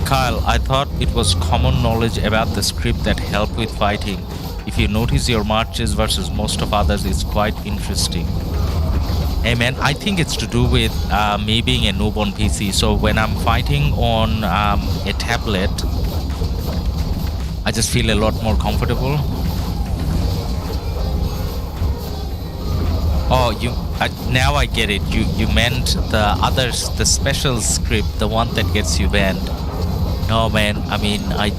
Kyle, I thought it was common knowledge about the script that helped with fighting. If you notice your marches versus most of others, it's quite interesting. Hey man, I think it's to do with me being a noob on PC. So when I'm fighting on a tablet, I just feel a lot more comfortable. Oh, now I get it. You meant the special script, the one that gets you banned. No man, I mean, like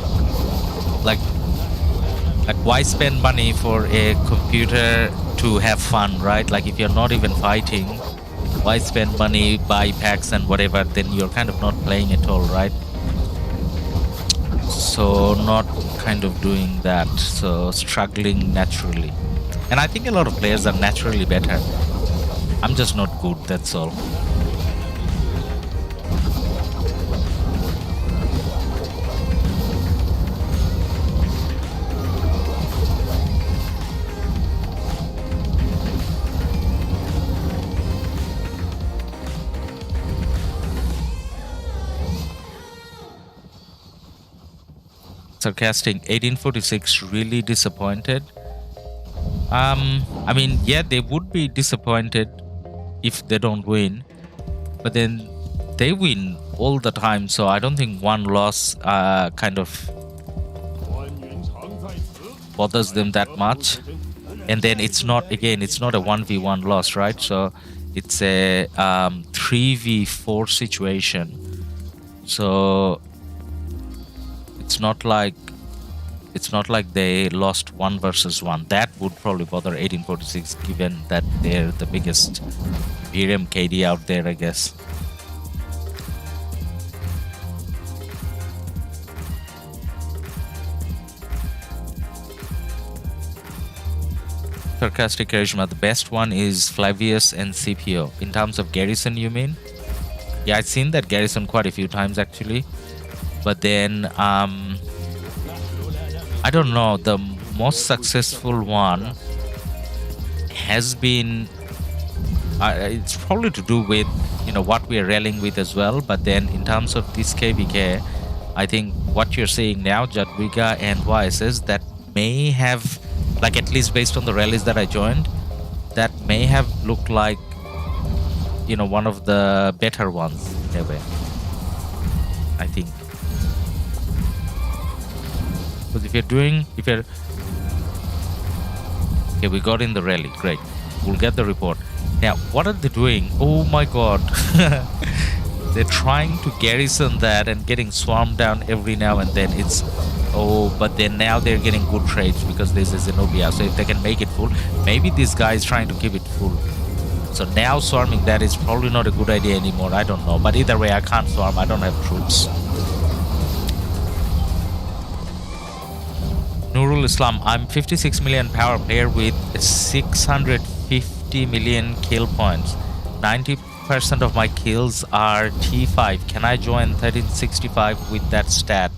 why spend money for a computer to have fun, right? Like if you're not even fighting, why spend money, buy packs and whatever, then you're kind of not playing at all, right? So not kind of doing that, so struggling naturally. And I think a lot of players are naturally better. I'm just not good, that's all. Sarcastic. 1846 really disappointed. I mean, yeah, they would be disappointed if they don't win, but then they win all the time, so I don't think one loss kind of bothers them that much. And then it's not a 1v1 loss, right? So it's a 3v4 situation. So it's not like they lost 1 versus 1. That would probably bother 1846, given that they're the biggest Imperium KD out there, I guess. Sarcastic Charisma. The best one is Flavius and Scipio. In terms of garrison, you mean? Yeah, I've seen that garrison quite a few times actually. But then, I don't know, the most successful one has been, it's probably to do with, what we are rallying with as well. But then in terms of this KvK, I think what you're saying now, Boudica and YSS, that may have Like, at least based on the rallies that I joined, that may have looked like, you know, one of the better ones ever, I think. Because if you're okay, we got in the rally, great. We'll get the report. Now, what are they doing? Oh my god. They're trying to garrison that and getting swarmed down every now and then. It's, oh, but then now they're getting good trades because there's a Zenobia. So if they can make it full, maybe this guy is trying to keep it full. So now swarming that is probably not a good idea anymore. I don't know. But either way, I can't swarm. I don't have troops. Nurul Islam, I'm 56 million power player with 650 million kill points. 90% of my kills are T5. Can I join 1365 with that stat?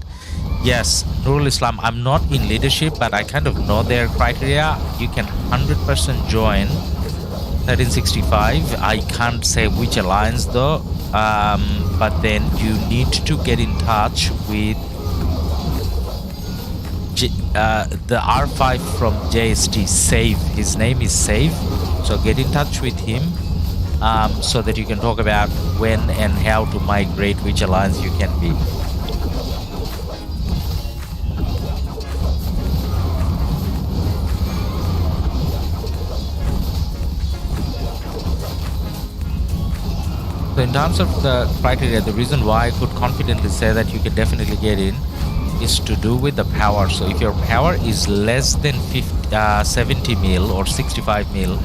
Yes, Nurul Islam, I'm not in leadership, but I kind of know their criteria. You can 100% join 1365. I can't say which alliance though, but then you need to get in touch with the R5 from JST, Save. His name is Save, so get in touch with him so that you can talk about when and how to migrate, which alliance you can be. So in terms of the criteria, the reason why I could confidently say that you can definitely get in is to do with the power. So if your power is less than 70 mil or 65 mil,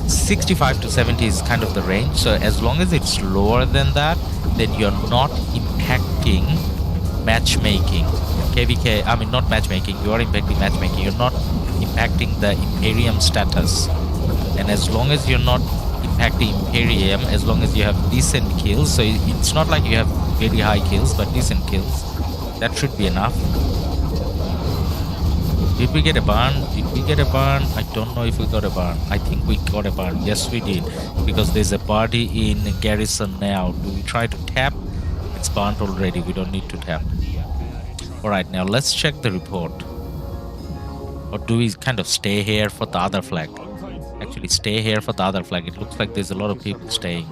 65 to 70 is kind of the range. So as long as it's lower than that, then you're not impacting matchmaking. KvK, I mean not matchmaking, you are impacting matchmaking. You're not impacting the Imperium status. And as long as you're not impacting Imperium, as long as you have decent kills, so it's not like you have very high kills, but decent kills, that should be enough. Did we get a barn? Did we get a barn? I don't know if we got a barn. I think we got a barn. Yes, we did. Because there's a party in garrison now. Do we try to tap? It's barned already. We don't need to tap. Alright, now let's check the report. Or do we kind of stay here for the other flag? Actually, stay here for the other flag. It looks like there's a lot of people staying.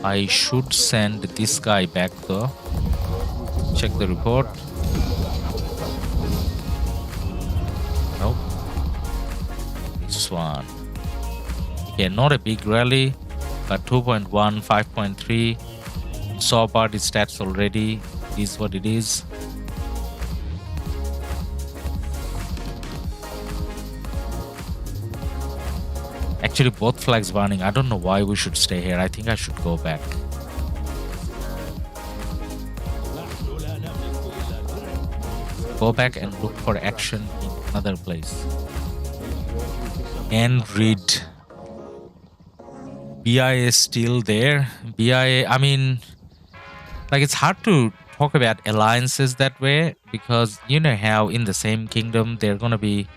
I should send this guy back though. Check the report. Nope. This one. Okay, not a big rally, but 2.1, 5.3. Saw about its stats already. Is what it is. Actually, both flags burning. I don't know why we should stay here. I think I should go back. Go back and look for action in another place. And read. BIA is still there. BIA, I mean, like, it's hard to talk about alliances that way because you know how in the same kingdom they're gonna be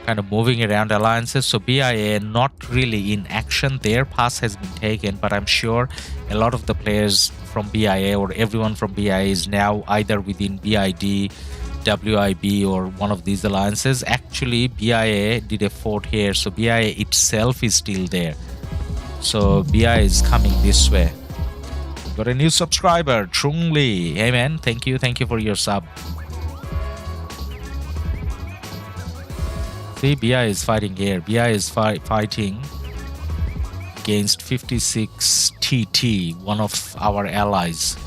kind of moving around alliances. So BIA not really in action. Their pass has been taken, but I'm sure a lot of the players from BIA or everyone from BIA is now either within BID, WIB or one of these alliances. Actually, BIA did a fort here, so BIA itself is still there. So BIA is coming this way. Got a new subscriber, Trung Lee. Hey man, thank you for your sub. See, BI is fighting here. BI is fighting against 56 TT, one of our allies.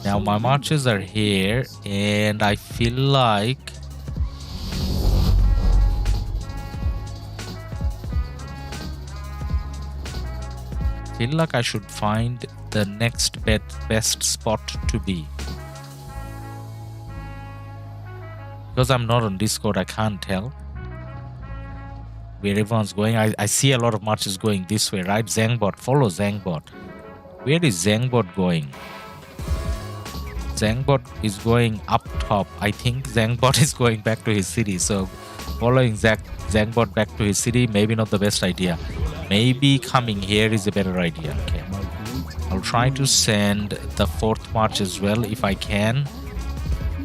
Now my marches are here, and I feel like I should find the next best spot to be. Because I'm not on Discord, I can't tell where everyone's going. I see a lot of marches going this way, right? Zangbot, follow Zangbot. Where is Zangbot going? Zangbot is going up top. I think Zangbot is going back to his city. So following Zangbot back to his city, maybe not the best idea. Maybe coming here is a better idea. Okay. I'll try to send the 4th march as well if I can.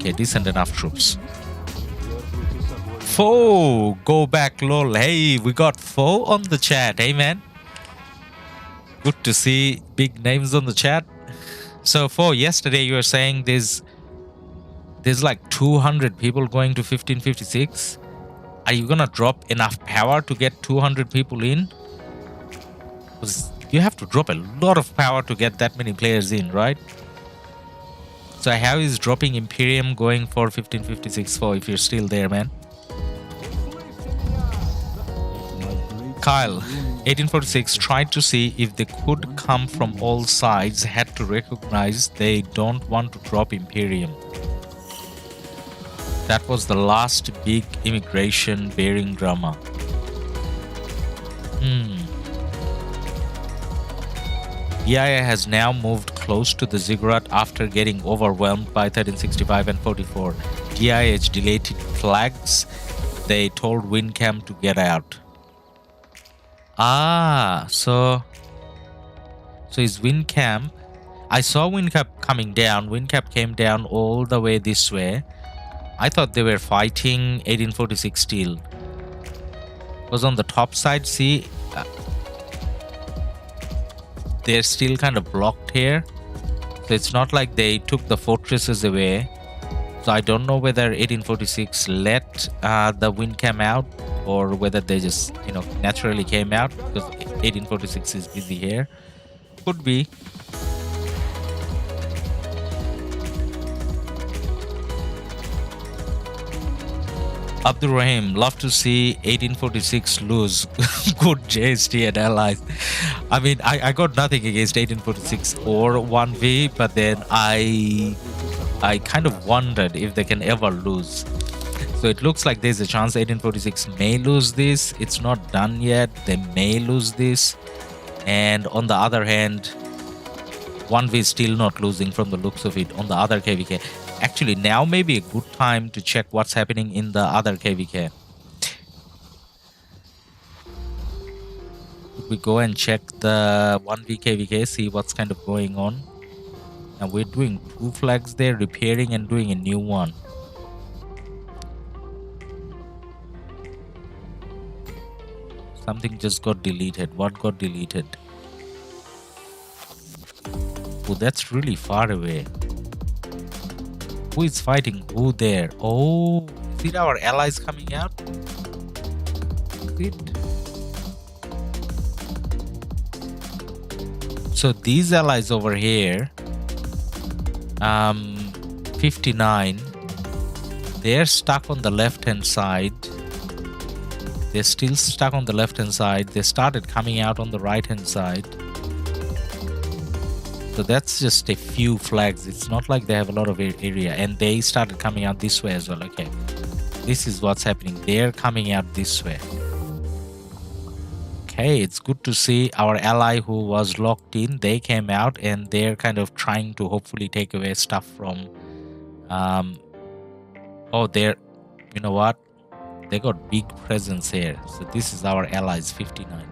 Okay, decent enough troops. Foe, go back, lol. Hey, we got Foe on the chat. Hey, man. Good to see big names on the chat. So, Foe, yesterday you were saying there's like 200 people going to 1556. Are you gonna drop enough power to get 200 people in? Because you have to drop a lot of power to get that many players in, right? So how is dropping Imperium going for 1556 Foe if you're still there, man? Kyle, 1846 tried to see if they could come from all sides, had to recognize they don't want to drop Imperium. That was the last big immigration bearing drama. DIA has now moved close to the ziggurat after getting overwhelmed by 1365 and 44. DIH deleted flags. They told Windcamp to get out. So is Windcamp... I saw Windcamp coming down. Windcamp came down all the way this way. I thought they were fighting 1846 still. Was on the top side, see... they're still kind of blocked here. So it's not like they took the fortresses away. So I don't know whether 1846 let the Windcamp out or whether they just, naturally came out because 1846 is busy here. Could be. Abdul Rahim, love to see 1846 lose. Good JST and allies. I mean, I got nothing against 1846 or 1v, but then I kind of wondered if they can ever lose. So it looks like there's a chance 1846 may lose this. It's not done yet. They may lose this. And on the other hand, 1v is still not losing from the looks of it on the other KvK. Actually, now may be a good time to check what's happening in the other KvK. We go and check the 1v KvK, see what's kind of going on. Now we're doing 2 flags there, repairing and doing a new one. Something just got deleted. What got deleted? Oh, that's really far away. Who is fighting who there? Oh, is it our allies coming out? Is it? So these allies over here, 59, they're stuck on the left hand side. They're still stuck on the left hand side. They started coming out on the right hand side. So that's just a few flags. It's not like they have a lot of area. And they started coming out this way as well. Okay. This is what's happening. They're coming out this way. Okay. It's good to see our ally who was locked in. They came out and they're kind of trying to hopefully take away stuff from... oh, they're... You know what? They got big presence here. So this is our allies, 59.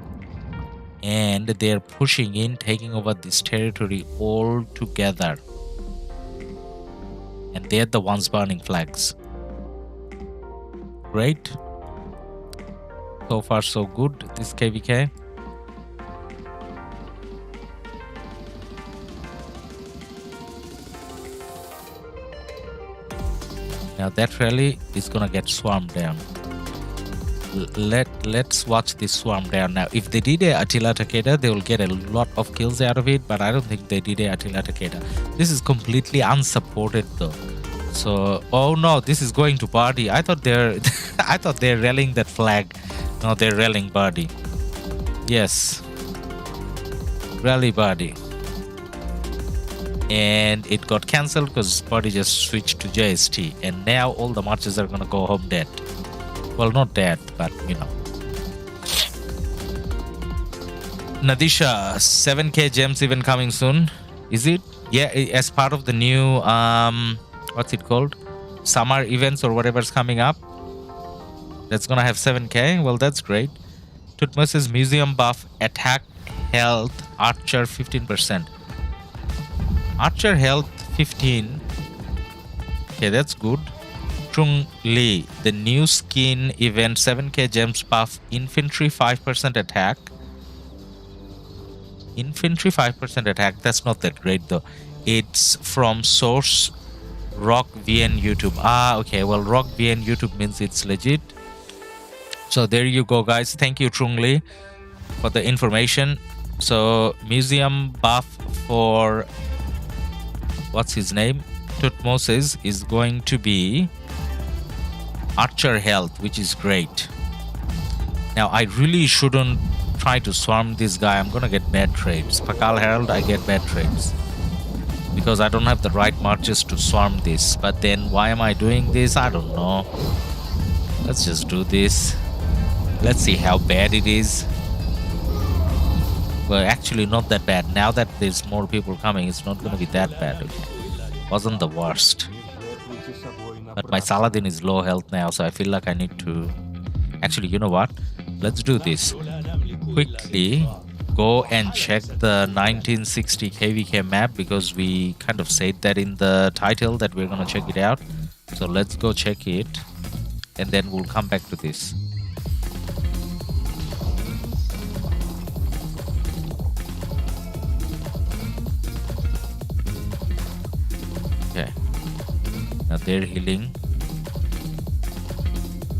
And they're pushing in, taking over this territory all together. And they're the ones burning flags. Great. So far so good, this KvK. Now that rally is gonna get swarmed down. Let's watch this swarm down. Now if they did a Attila Takeda, they will get a lot of kills out of it, but I don't think they did a Attila Takeda. This is completely unsupported though. So oh no, this is going to Bardi. I thought they're I thought they're rallying that flag. No, they're rallying Bardi. Yes, rally Bardi. And it got cancelled because Bardi just switched to JST, and now all the marches are gonna go home dead. Well, not dead, but you know. Nadisha, 7k gems even coming soon. Is it? Yeah, as part of the new what's it called? Summer events or whatever's coming up. That's gonna have 7k. Well, that's great. Tutmosis museum buff, attack, health, archer 15%. Archer health 15. Okay, that's good. Trung Lee, the new skin event 7k gems buff, infantry 5% attack. Infantry 5% attack, that's not that great though. It's from source RoK VN YouTube. Ah, okay, well, RoK VN YouTube means it's legit. So there you go, guys. Thank you, Trung Lee, for the information. So museum buff for what's his name, Tutmosis, is going to be archer health, which is great. Now I really shouldn't try to swarm this guy. I'm gonna get bad trades. Pakal Herald, I get bad trades because I don't have the right marches to swarm this. But then why am I doing this? I don't know. Let's just do this. Let's see how bad it is. Well, actually not that bad. Now that there's more people coming, it's not gonna be that bad. Okay. Wasn't the worst. But my Saladin is low health now, so I feel like I need to... Actually, you know what? Let's do this. Quickly go and check the 1960 KvK map, because we kind of said that in the title that we're gonna check it out. So let's go check it, and then we'll come back to this. Okay. Now they're healing.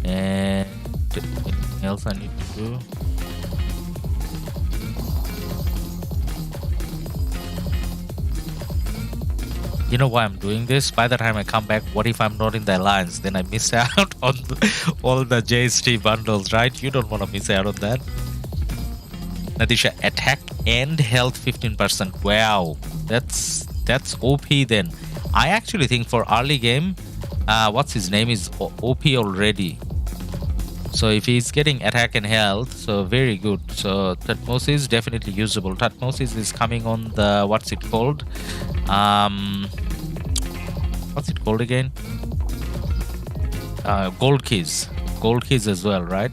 And anything else I need to do? You know why I'm doing this? By the time I come back, what if I'm not in the alliance? Then I miss out on all the JST bundles, right? You don't want to miss out on that. Nadisha, attack and health 15%. Wow, that's OP then. I actually think for early game, what's his name is OP already. So if he's getting attack and health, so very good. So Tutmosis is definitely usable. Tutmosis is coming on the, what's it called? What's it called again? Gold keys. Gold keys as well, right?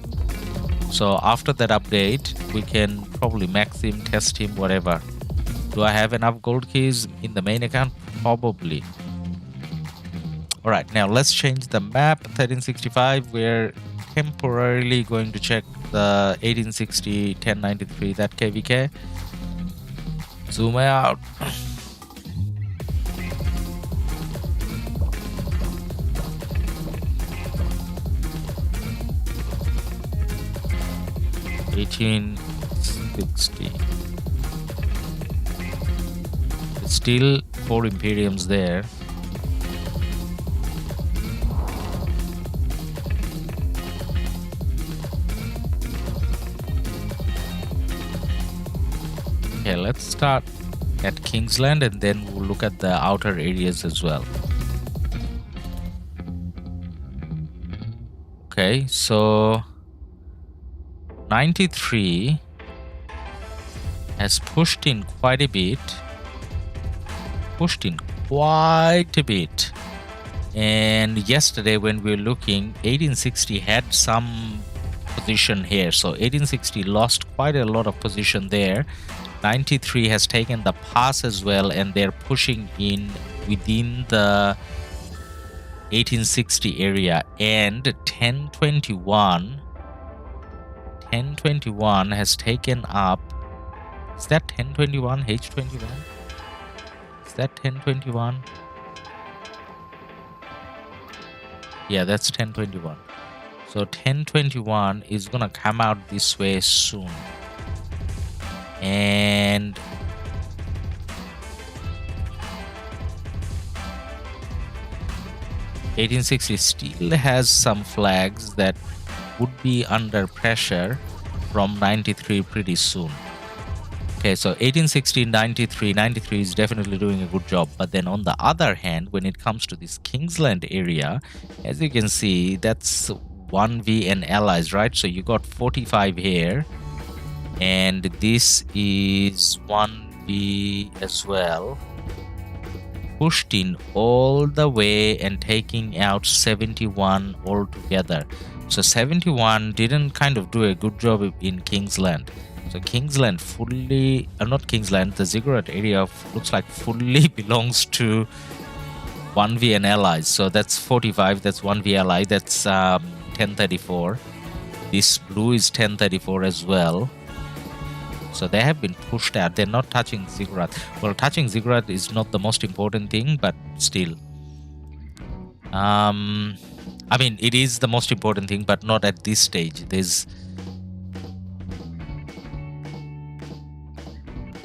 So after that update, we can probably max him, test him, whatever. Do I have enough gold keys in the main account? Probably. Alright, now let's change the map. 1365, we're temporarily going to check the 1860 1093, that KvK. Zoom out. $1860. It's still 4 Imperiums there. Okay, let's start at Kingsland and then we'll look at the outer areas as well. Okay, so 93 has pushed in quite a bit. And yesterday when we were looking, 1860 had some position here. So 1860 lost quite a lot of position there. 93 has taken the pass as well, and they're pushing in within the 1860 area. And 1021 has taken up. Is that 1021 H21? Is that 1021? Yeah, that's 1021. So 1021 is gonna come out this way soon. And $1860 still has some flags that would be under pressure from 93 pretty soon. Okay, so 1860, 93 is definitely doing a good job. But then on the other hand, when it comes to this Kingsland area, as you can see, that's 1v and allies, right? So you got 45 here, and this is 1v as well. Pushed in all the way and taking out 71 altogether. So 71 didn't kind of do a good job in Kingsland. So Kingsland fully, not Kingsland, the ziggurat area looks like fully belongs to 1v and allies. So that's 45. That's 1v ally. That's 1034. This blue is 1034 as well. So they have been pushed out. They're not touching ziggurat. Well, touching ziggurat is not the most important thing, but still. I mean, it is the most important thing, but not at this stage. There's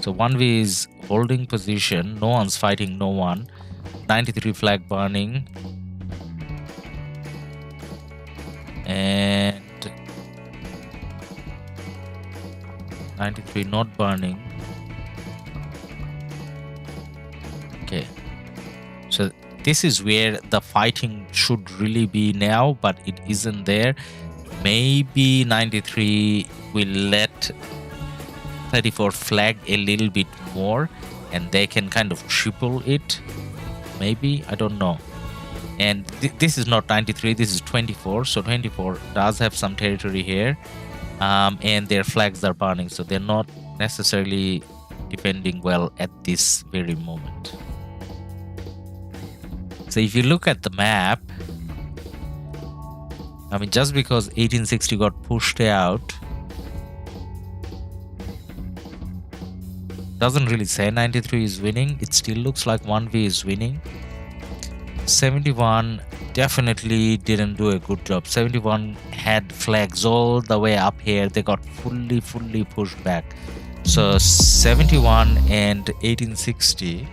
so 1v is holding position. No one's fighting no one. 93 flag burning. And 93 not burning. Okay. So this is where the fighting should really be now, but it isn't there. Maybe 93 will let 34 flag a little bit more and they can kind of triple it. Maybe, I don't know. And this is not 93, this is 24. So 24 does have some territory here. And their flags are burning, so they're not necessarily defending well at this very moment. So if you look at the map, I mean, just because 1860 got pushed out doesn't really say 93 is winning. It still looks like 1v is winning. 71 definitely didn't do a good job. 71 had flags all the way up here. They got fully pushed back. So 71 and 1860,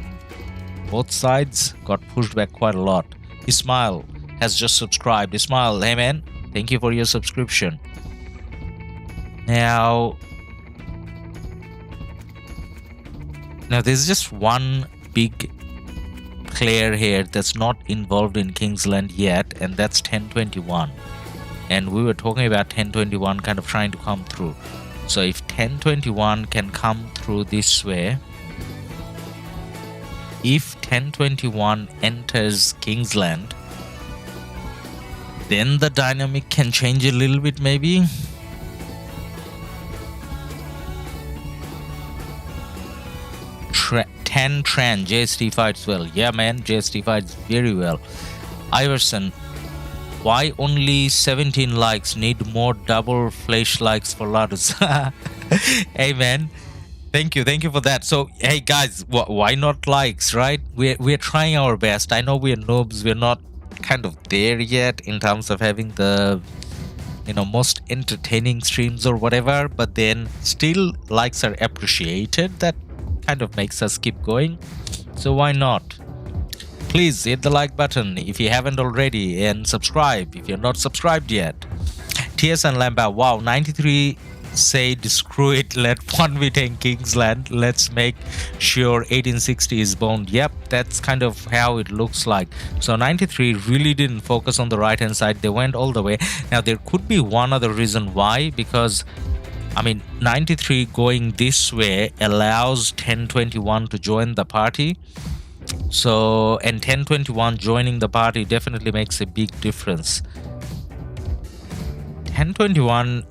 both sides got pushed back quite a lot. Ismail has just subscribed. Ismail, hey man, thank you for your subscription. Now there's just one big player here that's not involved in Kingsland yet, and that's 1021. And we were talking about 1021 kind of trying to come through. So if 1021 can come through this way, if 1021 enters Kingsland, then the dynamic can change a little bit maybe. Tran, JST fights well. Yeah, man, JST fights very well. Iverson, why only 17 likes? Need more double flash likes for LADUS. Hey, man, thank you for that. So, hey, guys, why not likes, right? We're trying our best. I know we're noobs. We're not kind of there yet in terms of having the, you know, most entertaining streams or whatever, but then still likes are appreciated. That kind of makes us keep going, so why not? Please hit the like button if you haven't already, and subscribe if you're not subscribed yet. TS and Lamba, wow, 93 said screw it, let 1v10 Kingsland, let's make sure 1860 is boned. Yep, that's kind of how it looks like. So 93 really didn't focus on the right hand side, they went all the way. Now there could be one other reason why, because I mean, 93 going this way allows 1021 to join the party. So, and 1021 joining the party definitely makes a big difference. 1021,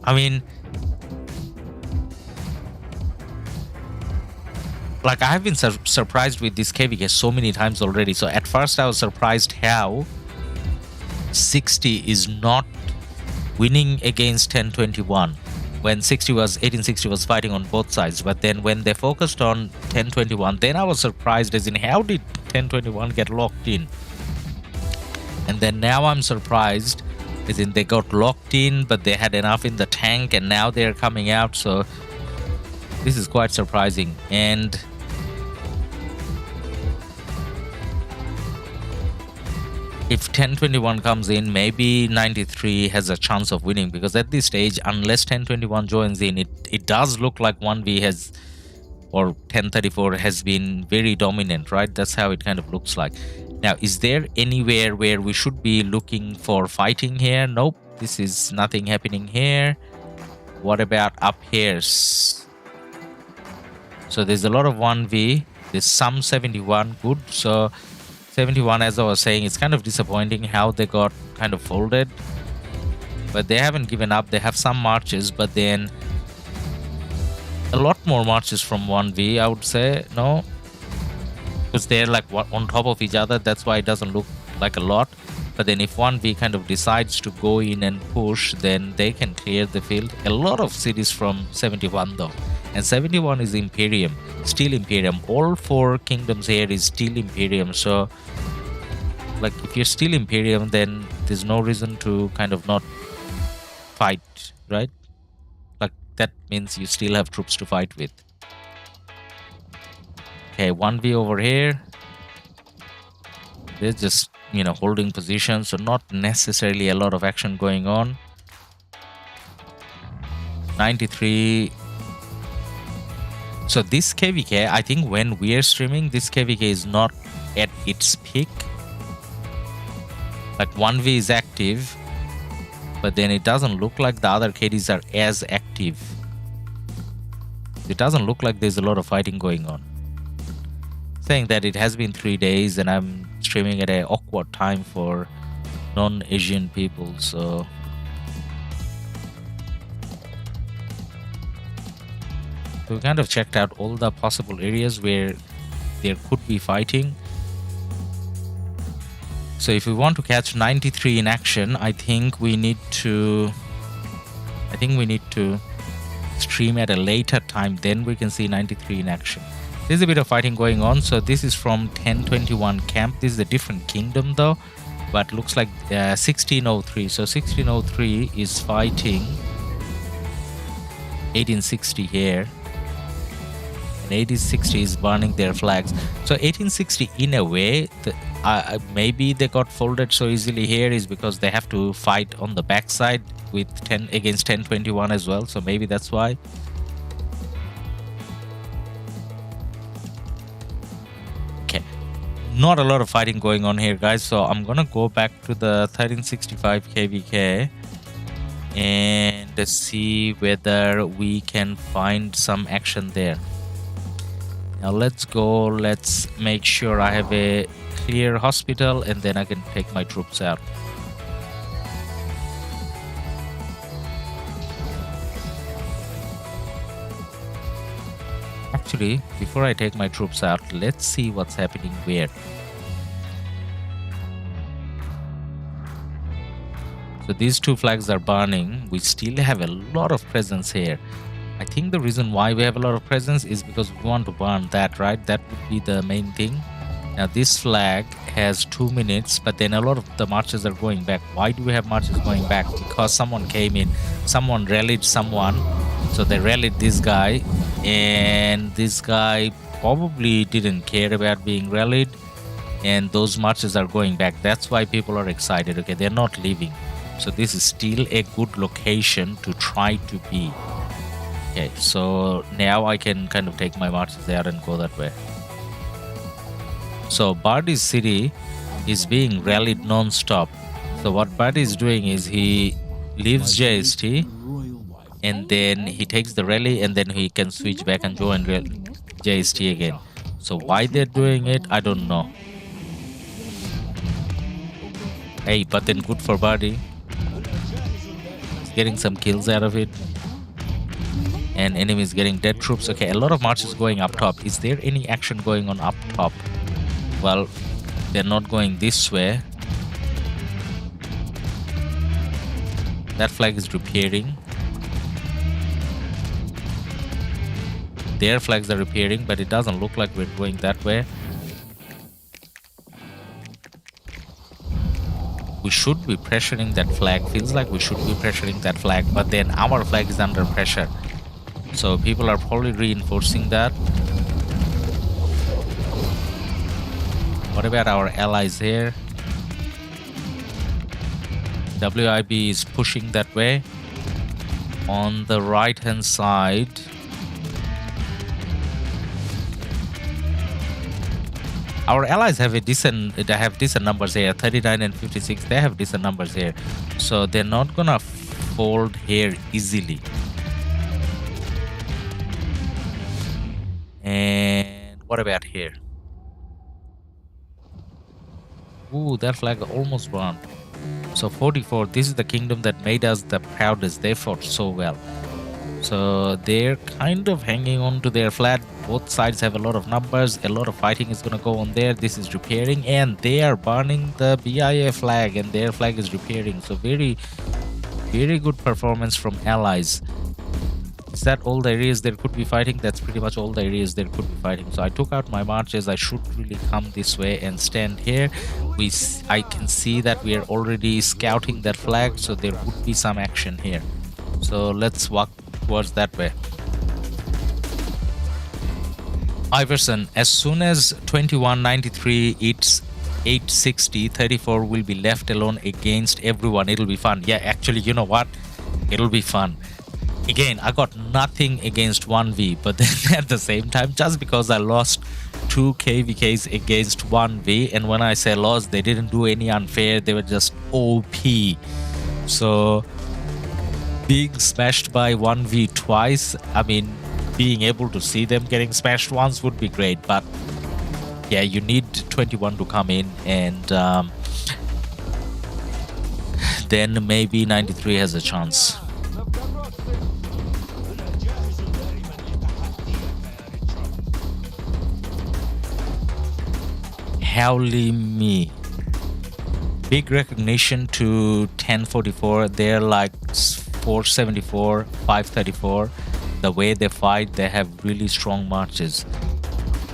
I mean, like, I have been surprised with this KvK so many times already. So at first I was surprised how 60 is not winning against 1021. When 1860 was fighting on both sides, but then when they focused on 1021, then I was surprised as in how did 1021 get locked in? And then now I'm surprised as in they got locked in, but they had enough in the tank and now they're coming out. So this is quite surprising. And if 1021 comes in, maybe 93 has a chance of winning, because at this stage, unless 1021 joins in, it does look like 1v has, or 1034 has been very dominant, right? That's how it kind of looks like. Now, is there anywhere where we should be looking for fighting here? Nope, this is nothing happening here. What about up here? So there's a lot of 1v, there's some 71, good. So 71, as I was saying, it's kind of disappointing how they got kind of folded, but they haven't given up. They have some marches, but then a lot more marches from 1v, I would say. No, because they're like on top of each other. That's why it doesn't look like a lot. But then if 1v kind of decides to go in and push, then they can clear the field. A lot of cities from 71 though, and 71 is Imperium, still Imperium. All 4 kingdoms here is still Imperium. So like if you're still Imperium, then there's no reason to kind of not fight, right? Like that means you still have troops to fight with. Okay, 1v over here. They're just, you know, holding position, so not necessarily a lot of action going on. 93. So this KvK, I think when we're streaming, this KvK is not at its peak. Like 1v is active, but then it doesn't look like the other KDs are as active. It doesn't look like there's a lot of fighting going on. Saying that it has been 3 days and I'm streaming at an awkward time for non-Asian people, so we kind of checked out all the possible areas where there could be fighting. So if we want to catch 93 in action, I think we need to stream at a later time, then we can see 93 in action. There's a bit of fighting going on. So this is from 1021 camp. This is a different kingdom though, but looks like 1603. So 1603 is fighting 1860 here, and 1860 is burning their flags. So 1860 in a way, maybe they got folded so easily here is because they have to fight on the backside with 10 against 1021 as well. So maybe that's why. Not a lot of fighting going on here, guys, so I'm gonna go back to the 1365 KvK and see whether we can find some action there. Now let's go. Let's make sure I have a clear hospital and then I can take my troops out. Actually, before I take my troops out, let's see what's happening where. So these 2 flags are burning. We still have a lot of presence here. I think the reason why we have a lot of presence is because we want to burn that, right? That would be the main thing. Now this flag has 2 minutes, but then a lot of the marches are going back. Why do we have marches going back? Because someone came in, someone rallied someone. So they rallied this guy, and this guy probably didn't care about being rallied, and those marches are going back. That's why people are excited. Okay, they're not leaving. So this is still a good location to try to be. Okay, so now I can kind of take my marches there and go that way. So Bardi's city is being rallied non-stop. So what Bardi is doing is he leaves JST, and then he takes the rally, and then he can switch back and join JST again. So why they're doing it, I don't know. Hey, but then good for Bardi. He's getting some kills out of it. And enemies getting dead troops. Okay, a lot of marches going up top. Is there any action going on up top? Well, they're not going this way. That flag is repairing. Their flags are repairing, but it doesn't look like we're going that way. We should be pressuring that flag. Feels like we should be pressuring that flag, but then our flag is under pressure. So people are probably reinforcing that. What about our allies here? WIB is pushing that way. On the right hand side, our allies have decent numbers here, 39 and 56. They have decent numbers here, so they're not gonna fold here easily. And what about here? Ooh, that flag almost burned. So 44, this is the kingdom that made us the proudest. They fought so well. So they're kind of hanging on to their flag both sides have a lot of numbers, a lot of fighting is going to go on there. This is repairing, and they are burning the BIA flag, and their flag is repairing. So very good performance from allies. Is that all there is there could be fighting? That's pretty much all there is there could be fighting. So I took out my marches. I should really come this way and stand here. I can see that we are already scouting that flag, so there would be some action here. So let's walk towards that way. Iverson, as soon as 2193 it's 860, 34 will be left alone against everyone. It'll be fun. Yeah, actually, you know what? It'll be fun. Again, I got nothing against 1v, but then at the same time, just because I lost 2 KvKs against 1v, and when I say lost, they didn't do any unfair, they were just OP. So being smashed by 1v twice, I mean, being able to see them getting smashed once would be great, but yeah, you need 21 to come in, and then maybe 93 has a chance. Howly me. Big recognition to 1044. They're like 474, 534. The way they fight, they have really strong marches.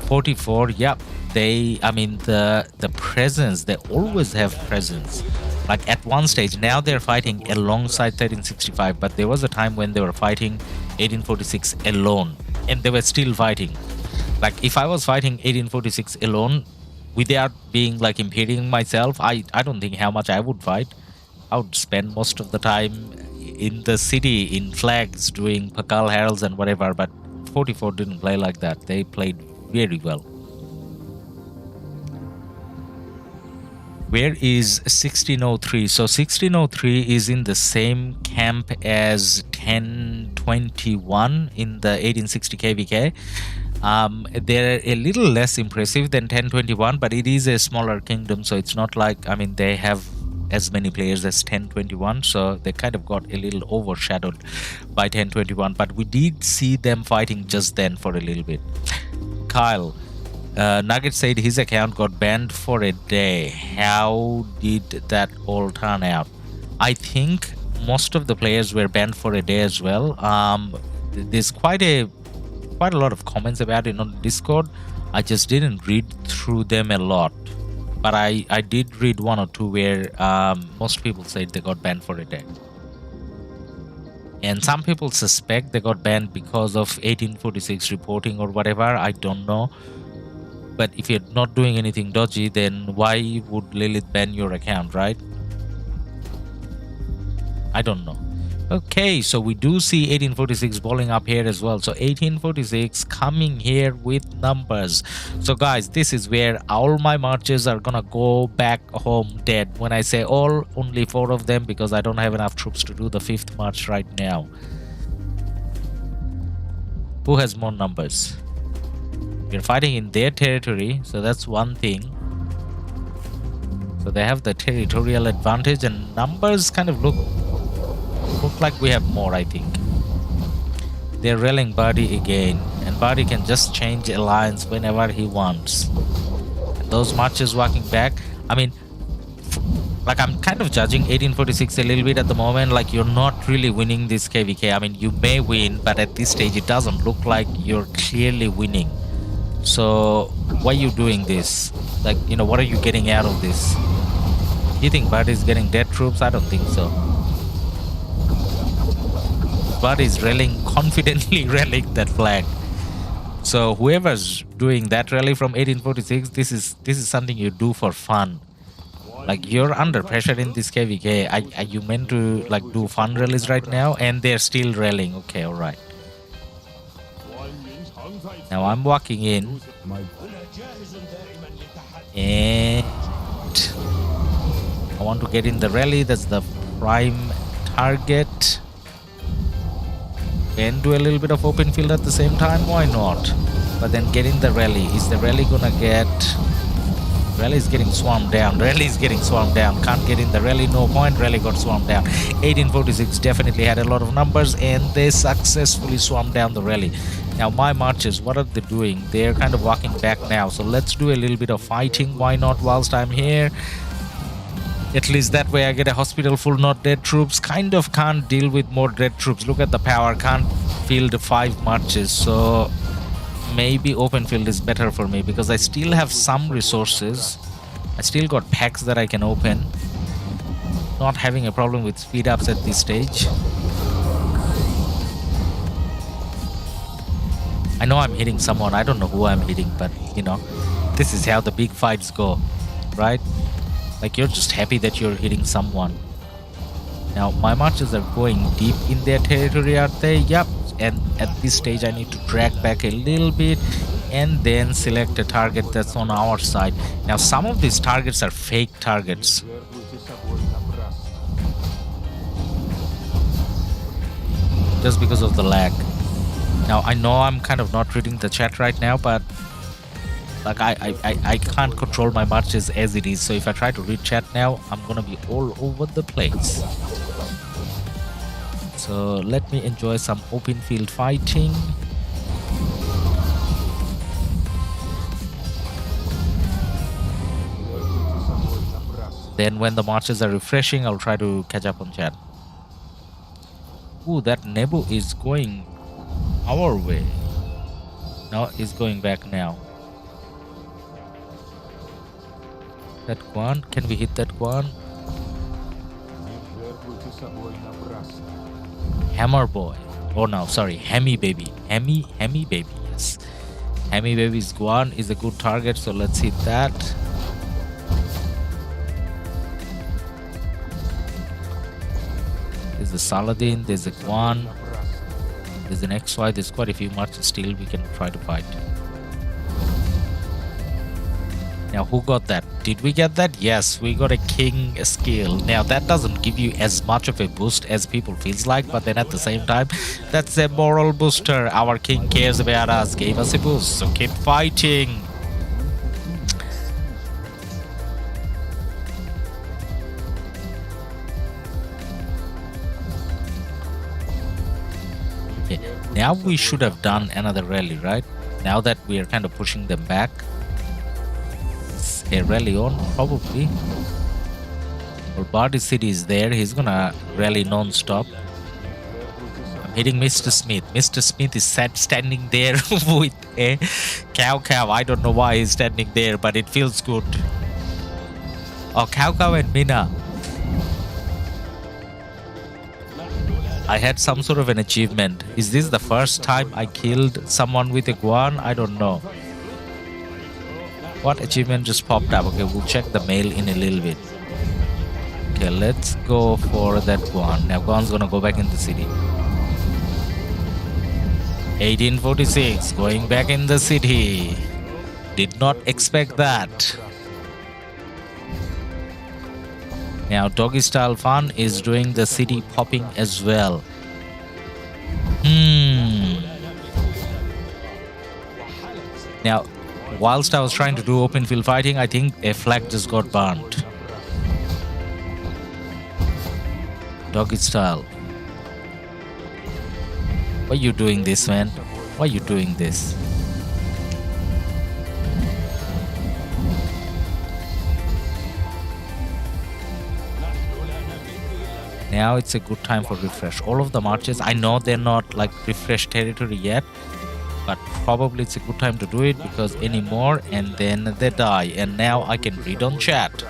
44, yep. I mean, the presence, they always have presence. Like at one stage, now they're fighting alongside 1365, but there was a time when they were fighting 1846 alone, and they were still fighting. Like if I was fighting 1846 alone, without being like impeding myself, I don't think how much I would fight. I would spend most of the time in the city in flags doing Pakal heralds and whatever, but 44 didn't play like that. They played very well. Where is 1603? So 1603 is in the same camp as 1021 in the 1860 KvK. They're a little less impressive than 1021, but it is a smaller kingdom, so it's not like, I mean, they have as many players as 1021, so they kind of got a little overshadowed by 1021, but we did see them fighting just then for a little bit. Kyle, Nugget said his account got banned for a day. How did that all turn out? I think most of the players were banned for a day as well. There's quite a lot of comments about it on Discord. I just didn't read through them a lot, but I did read one or two where most people said they got banned for a day, and some people suspect they got banned because of 1846 reporting or whatever. I don't know, but if you're not doing anything dodgy, then why would Lilith ban your account, right? I don't know. Okay, so we do see 1846 balling up here as well. So 1846 coming here with numbers. So guys, this is where all my marches are gonna go back home dead. When I say all, only 4 of them, because I don't have enough troops to do the 5th march right now. Who has more numbers? We're fighting in their territory, so that's one thing. So they have the territorial advantage, and numbers kind of look like we have more, I think. They're rallying Boudica again, and Boudica can just change alliance whenever he wants. And those marches walking back, I mean, like, I'm kind of judging 1846 a little bit at the moment. Like, you're not really winning this KvK. I mean, you may win, but at this stage it doesn't look like you're clearly winning. So why are you doing this? Like, you know, what are you getting out of this? You think Boudica is getting dead troops? I don't think so. But is rallying, confidently rallying that flag. So whoever's doing that rally from 1846, this is something you do for fun. Like, you're under pressure in this KvK. Are you meant to like do fun rallies right now? And they're still rallying. Okay, all right. Now I'm walking in, and I want to get in the rally. That's the prime target. And do a little bit of open field at the same time, why not? But then get in the rally. Is the rally gonna get... Rally is getting swarmed down. Rally is getting swarmed down. Can't get in the rally, no point. Rally got swarmed down. 1846 definitely had a lot of numbers, and they successfully swarmed down the rally. Now my marches, what are they doing? They're kind of walking back now. So let's do a little bit of fighting. Why not whilst I'm here? At least that way I get a hospital full, not dead troops. Kind of can't deal with more dead troops. Look at the power. Can't field 5 marches. So maybe open field is better for me because I still have some resources. I still got packs that I can open. Not having a problem with speed ups at this stage. I know I'm hitting someone. I don't know who I'm hitting, but you know, this is how the big fights go, right? Like, you're just happy that you're hitting someone. Now, my marches are going deep in their territory, aren't they? Yep. And at this stage, I need to drag back a little bit and then select a target that's on our side. Now, some of these targets are fake targets. Just because of the lag. Now, I know I'm kind of not reading the chat right now, but like I can't control my marches as it is. So if I try to read chat now, I'm gonna be all over the place. So let me enjoy some open field fighting. Then when the marches are refreshing, I'll try to catch up on chat. Ooh, that Nebu is going our way. No, he's going back now. That one, can we hit that one? Hammer boy. Oh no, sorry, Hemi baby. Hemi baby, yes. Hemi baby's Guan is a good target, so let's hit that. There's the Saladin, there's a Guan, there's an XY, there's quite a few marches still we can try to fight. Now, who got that? Did we get that? Yes, we got a king skill. Now, that doesn't give you as much of a boost as people feels like, but then at the same time, that's a moral booster. Our king cares about us, gave us a boost, so keep fighting. Okay, now we should have done another rally, right? Now that we are kind of pushing them back. A rally on, probably. Well, Bardi City is there. He's gonna rally non-stop. I'm hitting Mr. Smith. Mr. Smith is standing there with a KvK. I don't know why he's standing there, but it feels good. Oh, KvK and Mina. I had some sort of an achievement. Is this the first time I killed someone with a Guan? I don't know. What achievement just popped up? Okay, we'll check the mail in a little bit. Okay, let's go for that Guan. Now Guan's gonna go back in the city. 1846, going back in the city. Did not expect that. Now Doggy Style Fun is doing the city popping as well. Now, whilst I was trying to do open field fighting, I think a flag just got burnt. Doggy Style. Why are you doing this, man? Why are you doing this? Now it's a good time for refresh. All of the marches, I know they're not like refresh territory yet, but probably it's a good time to do it because any more and then they die. And now I can read on chat.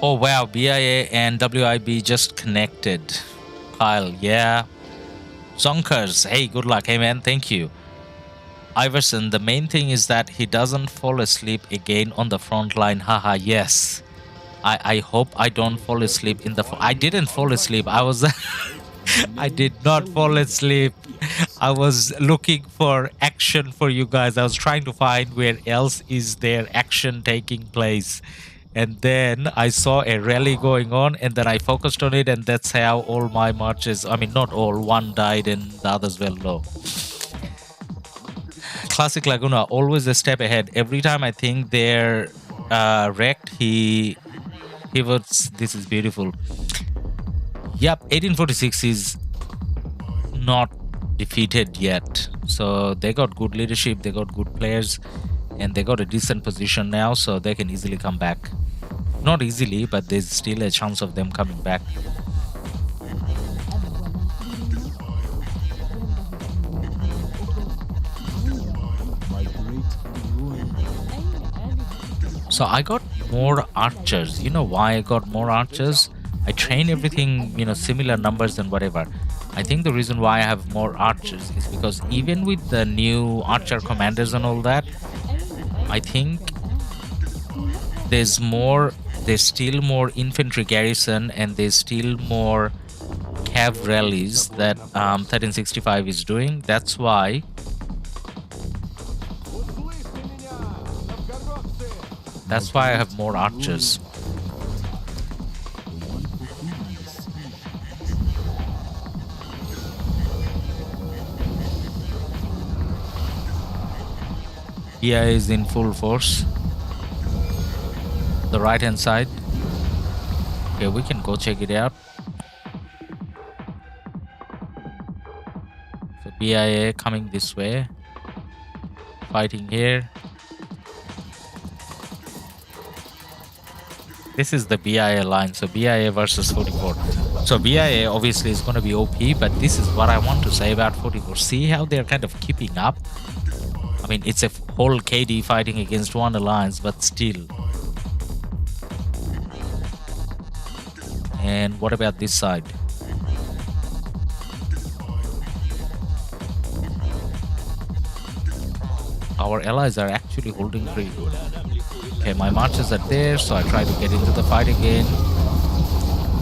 Oh wow, BIA and WIB just connected. Kyle, yeah. Zonkers, hey, good luck. Hey man, thank you. Iverson, the main thing is that he doesn't fall asleep again on the front line. Haha, yes. I hope I don't fall asleep in the... I didn't fall asleep. I was... I did not fall asleep. I was looking for action for you guys. I was trying to find where else is there action taking place. And then I saw a rally going on and then I focused on it and that's how all my marches... I mean, not all. One died and the others were low. Classic Laguna, always a step ahead. Every time I think they're wrecked, he pivots. This is beautiful. Yep, 1846 is not defeated yet. So they got good leadership, they got good players, and they got a decent position now, so they can easily come back. Not easily, but there's still a chance of them coming back. So I got more archers. You know why I got more archers? I train everything, you know, similar numbers and whatever. I think the reason why I have more archers is because even with the new archer commanders and all that, I think there's still more infantry garrison, and there's still more cav rallies that 1365 is doing. That's why I have more archers. BIA is in full force. The right hand side. Okay, we can go check it out. So BIA coming this way, fighting here. This is the BIA line, so BIA versus 44. So BIA obviously is going to be OP, but this is what I want to say about 44. See how they're kind of keeping up? I mean, it's a whole KD fighting against one alliance, but still. And what about this side? Our allies are actually holding pretty good. Okay, my marches are there, so I try to get into the fight again.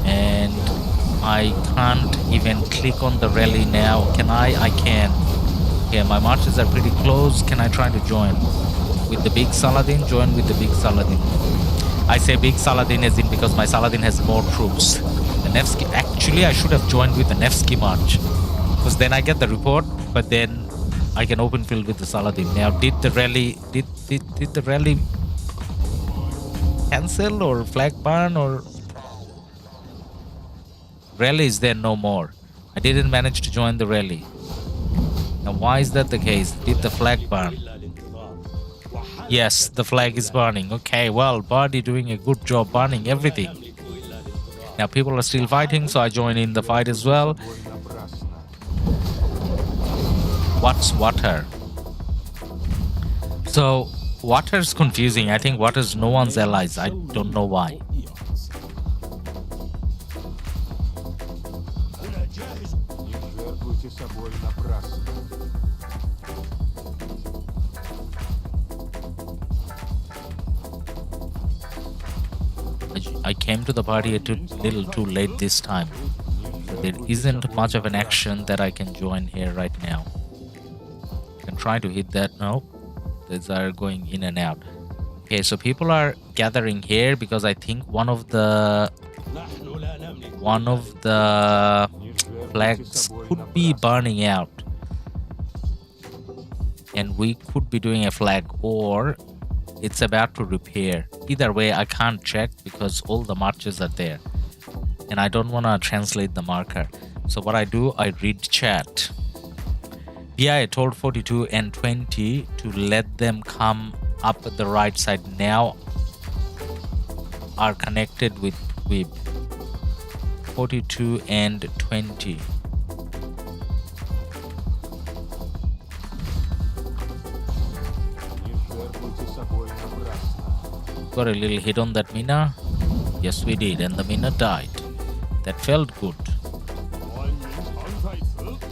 And I can't even click on the rally now. Can I? I can. Okay, my marches are pretty close. Can I try to join with the big Saladin? Join with the big Saladin. I say big Saladin as in because my Saladin has more troops. The Nevsky, actually I should have joined with the Nevsky march, because then I get the report, but then I can open field with the Saladin. Now did the rally cancel or flag ban, or rally is there no more? I didn't manage to join the rally. Now why is that the case? Did the flag burn? Yes, the flag is burning. Okay, well, Body doing a good job burning everything. Now people are still fighting, so I join in the fight as well. What's water? So water's confusing. I think water's no one's allies. I don't know why. I came to the party a little too late this time. So there isn't much of an action that I can join here right now. I can try to hit that. No, these are going in and out. Okay, so people are gathering here because I think one of the flags could be burning out, and we could be doing a flag, or it's about to repair. Either way, I can't check because all the marches are there, and I don't want to translate the marker. So what I do, I read chat. I told 42 and 20 to let them come up the right side. Now are connected with WIB. 42 and 20. Got a little hit on that mina. Yes, we did, and the mina died. That felt good.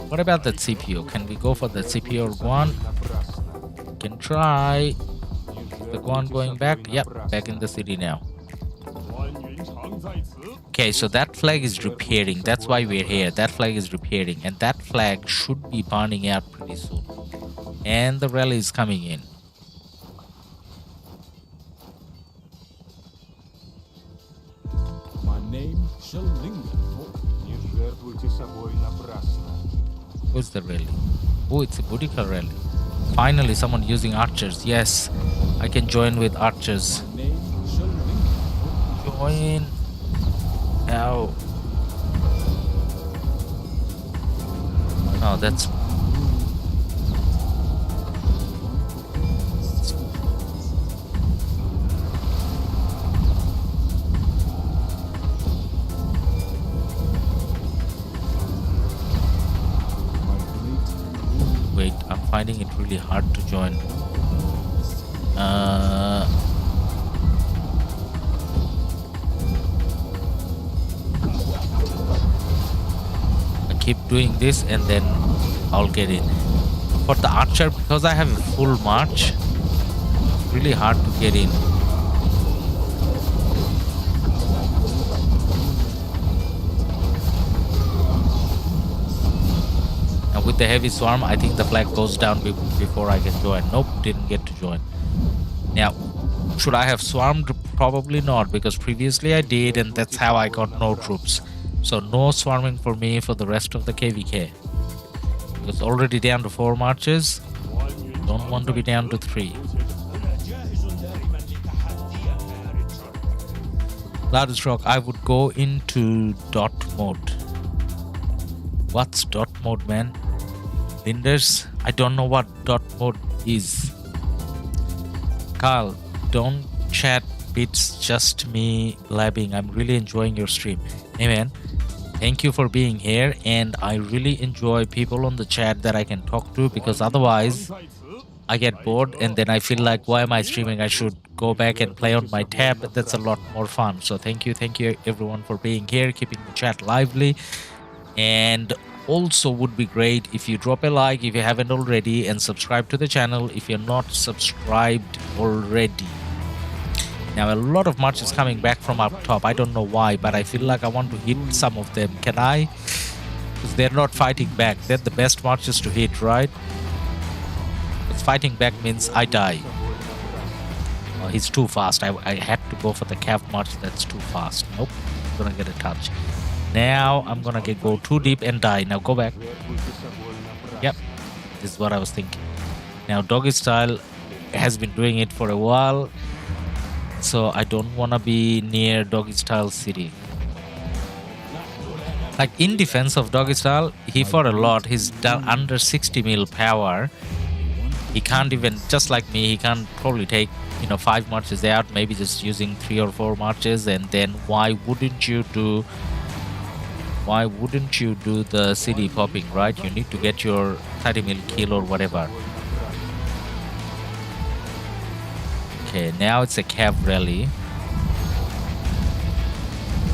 What about that CPO? Can we go for the CPO or Guan? Can try. The Guan going back? Yep, back in the city now. Okay, so that flag is repairing. That's why we're here. That flag is repairing, and that flag should be burning out pretty soon. And the rally is coming in. Who's the rally? Oh, it's a Boudica rally. Finally, someone using archers. Yes, I can join with archers. Join. How? Oh, that's... Wait, I'm finding it really hard to join. I keep doing this and then I'll get in. For the archer, because I have a full march, it's really hard to get in. Now with the heavy swarm, I think the flag goes down before I can join. Nope, didn't get to join. Now, should I have swarmed? Probably not, because previously I did, and that's how I got no troops. So no swarming for me for the rest of the KvK. It's already down to 4 marches. Don't want to be down to 3. LADUS RoK, I would go into dot mode. What's dot mode, man? Linders? I don't know what dot mode is. Kyle, don't chat bits, just me blabbing. I'm really enjoying your stream. Hey man, thank you for being here, and I really enjoy people on the chat that I can talk to, because otherwise I get bored and then I feel like, why am I streaming? I should go back and play on my tab. That's a lot more fun. So thank you everyone for being here, keeping the chat lively. And also would be great if you drop a like if you haven't already, and subscribe to the channel if you're not subscribed already. Now a lot of marches coming back from up top. I don't know why, but I feel like I want to hit some of them. Can I? Because they're not fighting back. They're the best marches to hit, right? Because fighting back means I die. Oh, he's too fast. I had to go for the cav march. That's too fast. Nope, gonna get a touch. Now I'm gonna go too deep and die. Now go back. Yep, this is what I was thinking. Now doggy style has been doing it for a while, so I don't want to be near doggy style city. Like in defense of doggy style, he fought a lot. He's done under 60 mil power. He can't even, just like me, he can't probably take 5 marches out, maybe just using 3 or 4 marches. And then why wouldn't you do the city popping, right? You need to get your 30 mil kill or whatever. Okay, now it's a cav rally.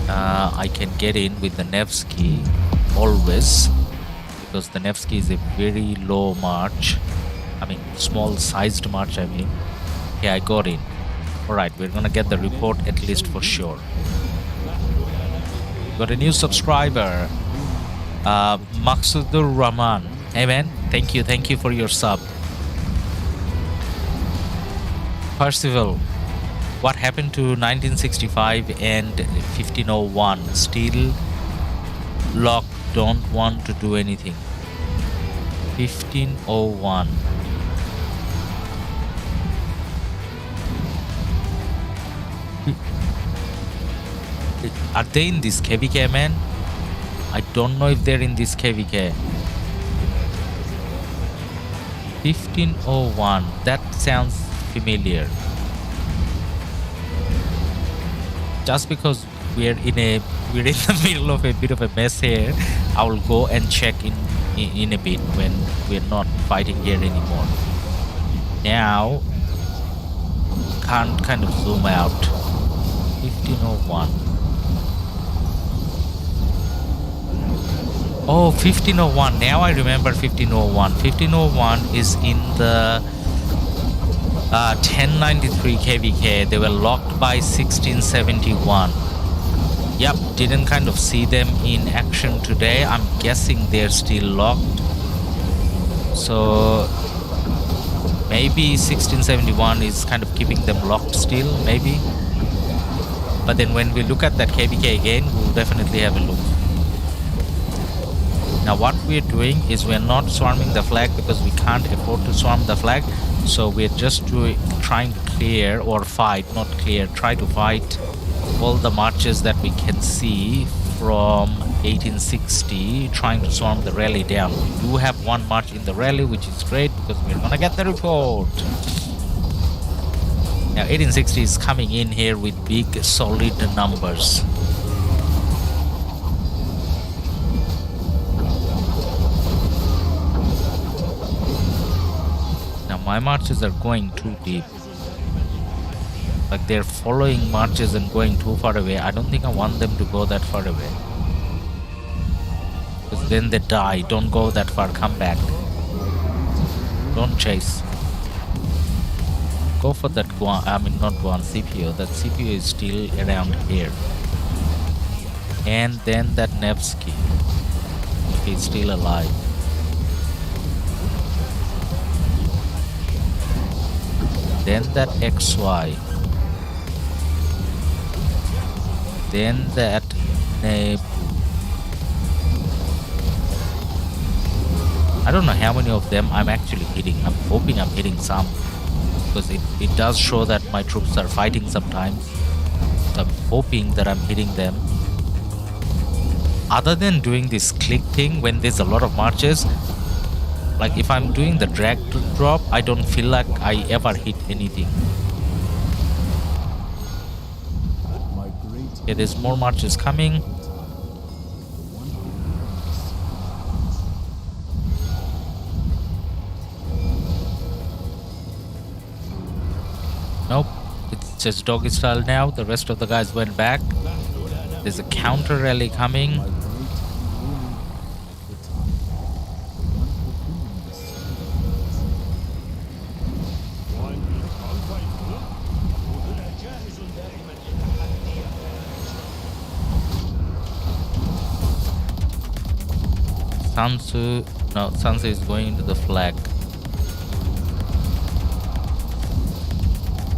I can get in with the Nevsky always, because the Nevsky is a very low march. I mean, small sized march, I mean. Okay, I got in. Alright, we're gonna get the report at least for sure. Got a new subscriber, Maksudur Rahman. Hey man, thank you for your sub. Percival, what happened to 1965 and 1501? Still locked, don't want to do anything. 1501. Are they in this KvK, man? I don't know if they're in this KvK. 1501. That sounds familiar. Just because we're in the middle of a bit of a mess here, I will go and check in a bit when we're not fighting here anymore. Now, can't kind of zoom out. 1501. Oh, 1501. Now I remember 1501. 1501 is in the 1093 KvK. They were locked by 1671. Yep, didn't kind of see them in action today. I'm guessing they're still locked. So maybe 1671 is kind of keeping them locked still, maybe. But then when we look at that KvK again, we'll definitely have a look. Now what we're doing is we're not swarming the flag because we can't afford to swarm the flag. So we're just trying to clear or fight, not clear, try to fight all the marches that we can see from 1860 trying to swarm the rally down. We do have one march in the rally, which is great because we're gonna get the report. Now 1860 is coming in here with big solid numbers. Now my marches are going too deep. Like they're following marches and going too far away. I don't think I want them to go that far away. Because then they die. Don't go that far. Come back. Don't chase. Go for that Guan. I mean, not Guan CPU. That CPU is still around here. And then that Nevsky. He's still alive. Then that XY. Then that Neb. I don't know how many of them I'm actually hitting. I'm hoping I'm hitting some, because it does show that my troops are fighting sometimes. So I'm hoping that I'm hitting them. Other than doing this click thing when there's a lot of marches, like if I'm doing the drag to drop, I don't feel like I ever hit anything. Okay, there's more marches coming. Nope, it's just doggy style now. The rest of the guys went back. There's a counter rally coming. Sansu, no, Sansu is going into the flag.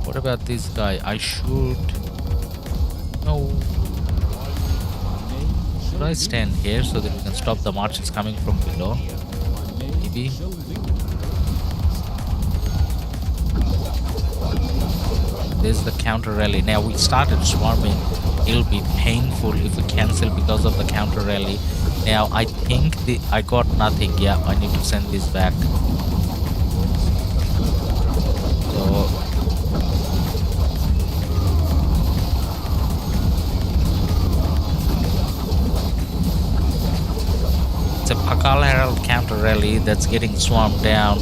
What about this guy? I should... No. Should I stand here so that we can stop the marches coming from below? Maybe. There's the counter rally. Now we started swarming. It'll be painful if we cancel because of the counter rally. Now I think I got nothing. Yeah, I need to send this back. So it's a Pakal Herald counter rally that's getting swarmed down.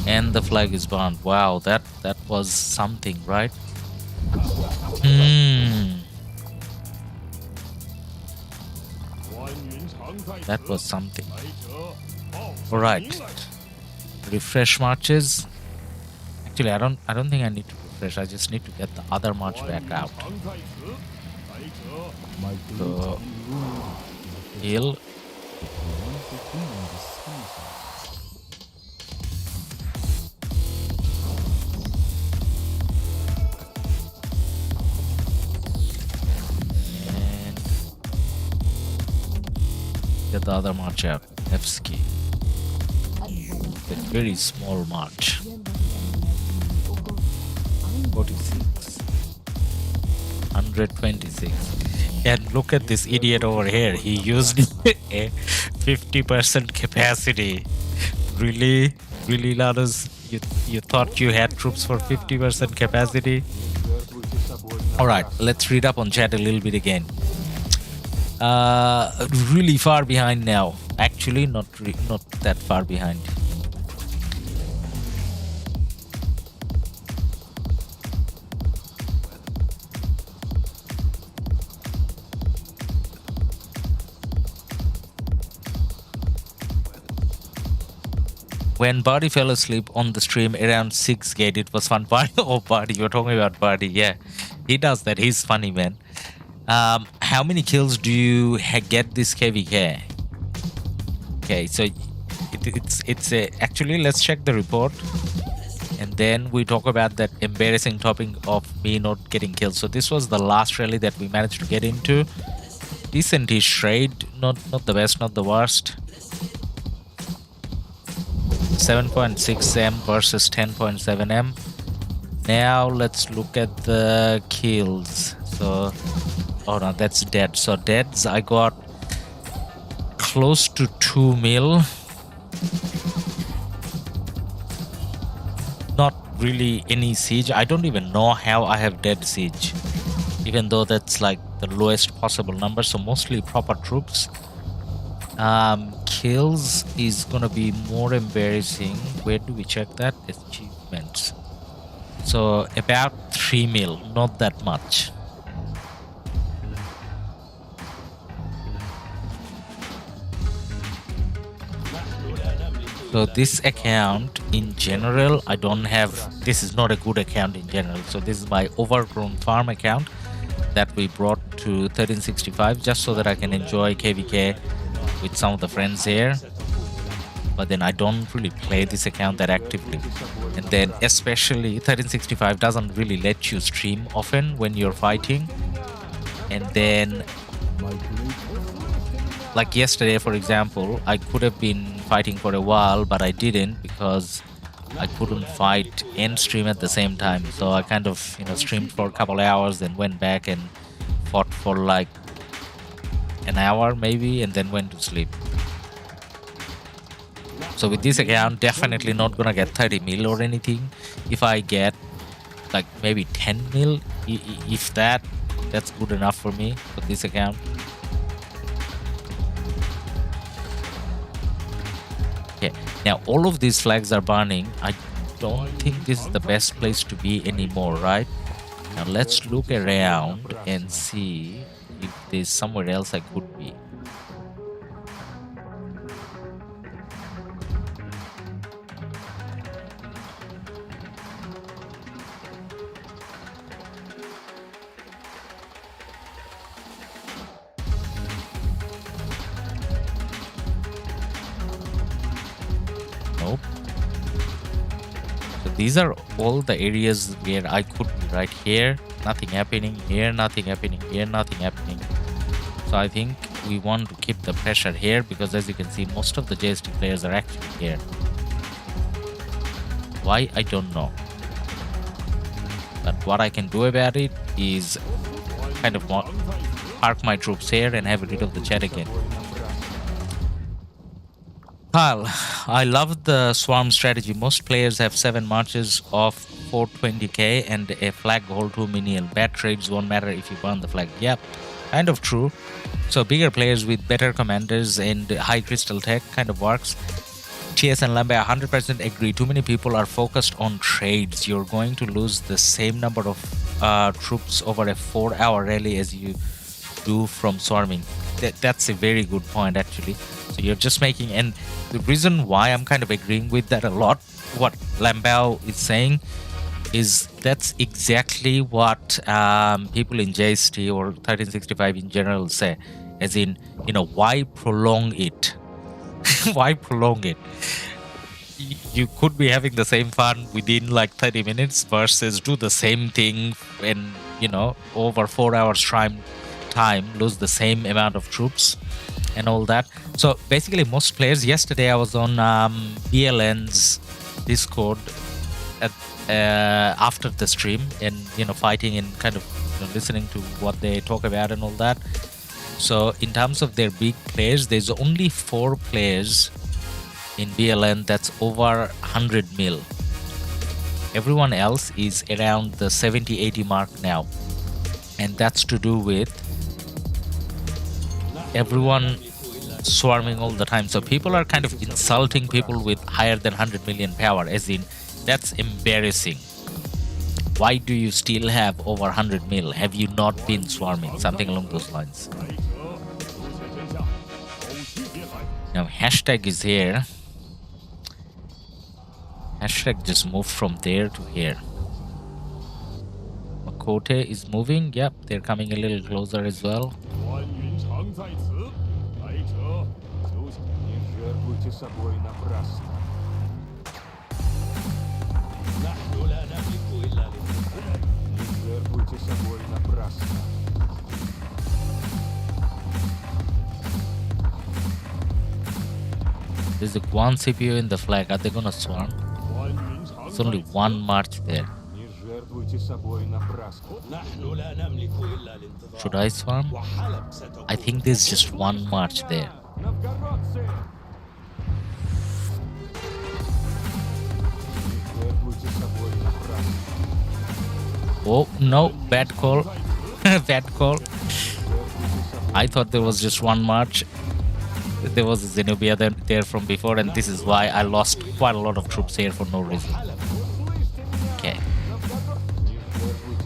And the flag is burned. Wow, that was something, right? That was something. All right. Refresh marches. Actually, I don't think I need to refresh. I just need to get the other march back out. So, heal. Get the other march out. Nevsky. A very small march. 46. 126. And look at this idiot over here. He used a 50% capacity. Really? Really, Ladus? You thought you had troops for 50% capacity? Alright, let's read up on chat a little bit again. Really far behind now. Actually, not that far behind. When Buddy fell asleep on the stream around 6 gate, it was fun. Buddy, oh Buddy, you're talking about Buddy. Yeah, he does that. He's funny, man. How many kills do you get this KvK? Okay, so it's a actually let's check the report, and then we talk about that embarrassing topic of me not getting killed. So this was the last rally that we managed to get into. decentish trade, not the best, not the worst. 7.6 M versus 10.7 M. Now let's look at the kills. So, oh no, that's dead. So deads, I got close to 2 mil. Not really any siege. I don't even know how I have dead siege, even though that's like the lowest possible number. So mostly proper troops. Kills is gonna be more embarrassing. Where do we check that? Achievements. So about 3 mil, not that much. So this account in general, I don't have, this is not a good account in general. So this is my overgrown farm account that we brought to 1365 just so that I can enjoy KvK with some of the friends here. But then I don't really play this account that actively. And then especially 1365 doesn't really let you stream often when you're fighting. And then like yesterday, for example, I could have been fighting for a while, but I didn't because I couldn't fight and stream at the same time. So I kind of, you know, streamed for a couple hours, then went back and fought for like an hour maybe, and then went to sleep. So with this account, definitely not gonna get 30 mil or anything. If I get like maybe 10 mil, if that's good enough for me for this account. Okay, now all of these flags are burning. I don't think this is the best place to be anymore, right? Now let's look around and see if there's somewhere else I could be. Nope. So these are all the areas where I could be. Right here, nothing happening. Here, nothing happening. Here, nothing happening. So I think we want to keep the pressure here because as you can see, most of the JST players are actually here. Why? I don't know. But what I can do about it is kind of park my troops here and have a rid of the chat again. Kyle, I love the swarm strategy. Most players have 7 marches of 420k and a flag hold 2 minion. Bad trades won't matter if you burn the flag. Yep, kind of true. So bigger players with better commanders and high crystal tech kind of works. TS and Lambe 100% agree. Too many people are focused on trades. You're going to lose the same number of troops over a 4-hour rally as you do from swarming. That's a very good point actually. So you're just making, and the reason why I'm kind of agreeing with that a lot, what Lambao is saying, is that's exactly what people in JST or 1365 in general say. As in, you know, why prolong it? Why prolong it? You could be having the same fun within like 30 minutes versus do the same thing and, you know, over 4 hours time, lose the same amount of troops and all that. So basically most players, yesterday I was on BLN's Discord at, after the stream and, you know, fighting and kind of, you know, listening to what they talk about and all that. So in terms of their big players, there's only 4 players in BLN that's over 100 mil. Everyone else is around the 70-80 mark now. And that's to do with everyone swarming all the time. So people are kind of insulting people with higher than 100 million power, as in, that's embarrassing. Why do you still have over 100 mil? Have you not been swarming? Something along those lines. Now hashtag is here. Hashtag just moved from there to here. Makote is moving. Yep, they're coming a little closer as well. There's like one CPU in the flag. Are they gonna swarm? There's only one march there. Should I swarm? I think there's just one march there. Oh, no, bad call. Bad call. I thought there was just one march. There was a Zenobia there from before, and this is why I lost quite a lot of troops here for no reason. Okay.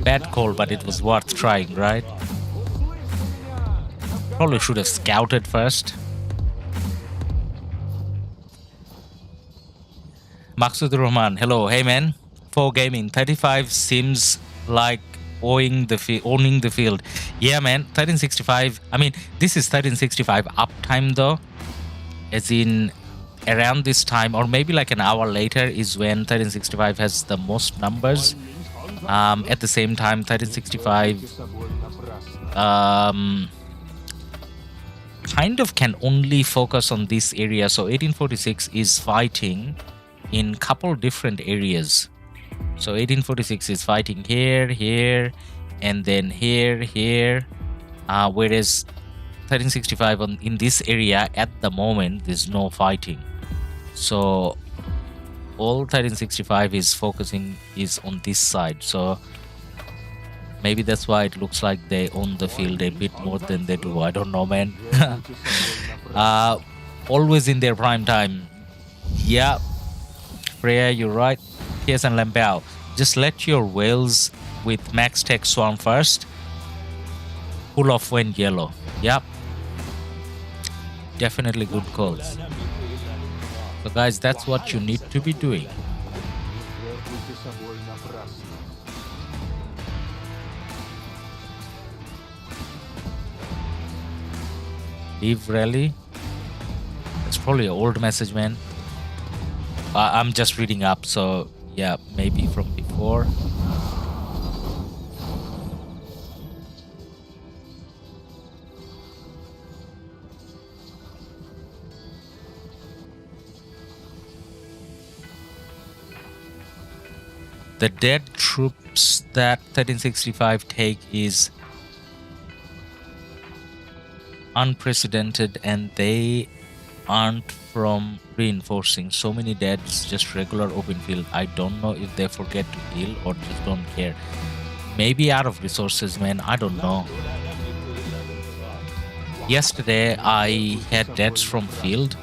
Bad call, but it was worth trying, right? Probably should have scouted first. Maqsudur Rahman, hello. Hey man, 4 gaming 35 seems like owning the field. Yeah man, 1365. I mean, this is 1365 uptime though, as in around this time or maybe like an hour later is when 1365 has the most numbers. At the same time, 1365 kind of can only focus on this area. So 1846 is fighting in couple different areas. So 1846 is fighting here, and then here. Whereas 1365 in this area at the moment there's no fighting. So all 1365 is focusing is on this side. So maybe that's why it looks like they own the field a bit more than they do. I don't know, man. Always in their prime time. Yeah, Freya, you're right. Yes, and Lambao, just let your whales with max tech swarm first. Pull off when yellow. Yep. Definitely good calls. So guys, that's what you need to be doing. Leave rally. It's probably an old message, man. I'm just reading up, so yeah, maybe from before. The dead troops that 1365 take is unprecedented, and they aren't from reinforcing. So many deaths, just regular open field. I don't know if they forget to heal or just don't care. Maybe out of resources, man. I don't know. Yesterday I had deaths from field,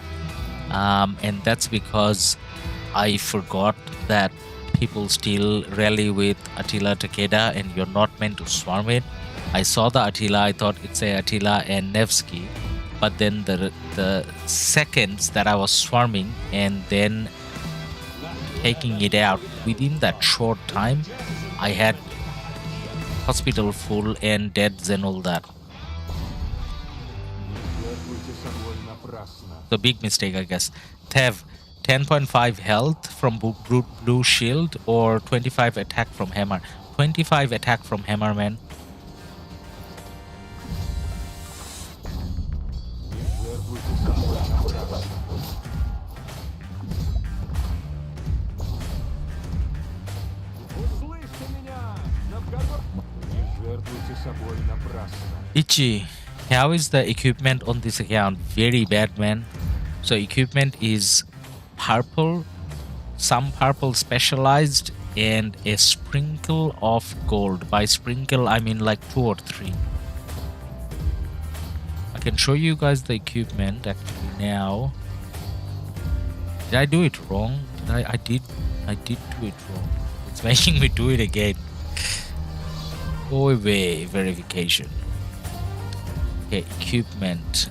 and that's because I forgot that people still rally with Attila Takeda and you're not meant to swarm it. I saw the Attila, I thought it's a Attila and Nevsky, but then the seconds that I was swarming and then taking it out within that short time, I had hospital full and deaths and all that. So big mistake, I guess. Tev, 10.5 health from blue shield or 25 attack from hammer. 25 attack from hammer, man. Ichi, how is the equipment on this account? Very bad, man. So equipment is purple, some purple specialized, and a sprinkle of gold. By sprinkle I mean like 2 or 3. I can show you guys the equipment actually now. Did I do it wrong? I did do it wrong. It's making me do it again. Go away, verification. Okay, equipment.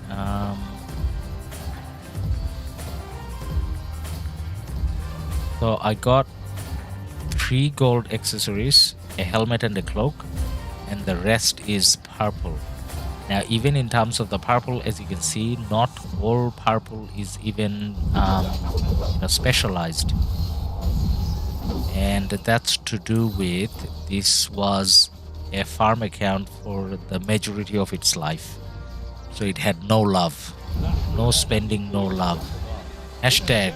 So I got 3 gold accessories, a helmet and a cloak, and the rest is purple. Now even in terms of the purple, as you can see, not all purple is even specialized, and that's to do with this was a farm account for the majority of its life, so it had no love, no spending, no love. Hashtag.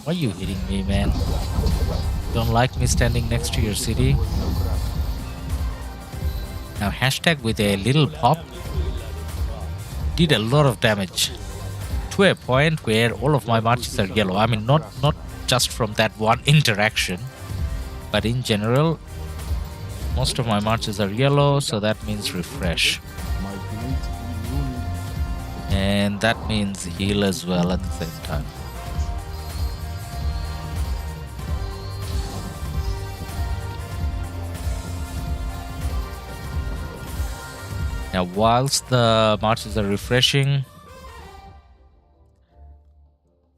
Why are you hitting me, man? Don't like me standing next to your city? Now hashtag with a little pop did a lot of damage to a point where all of my marches are yellow. I mean, not just from that one interaction, but in general, most of my marches are yellow, so that means refresh. And that means heal as well at the same time. Now, whilst the marches are refreshing,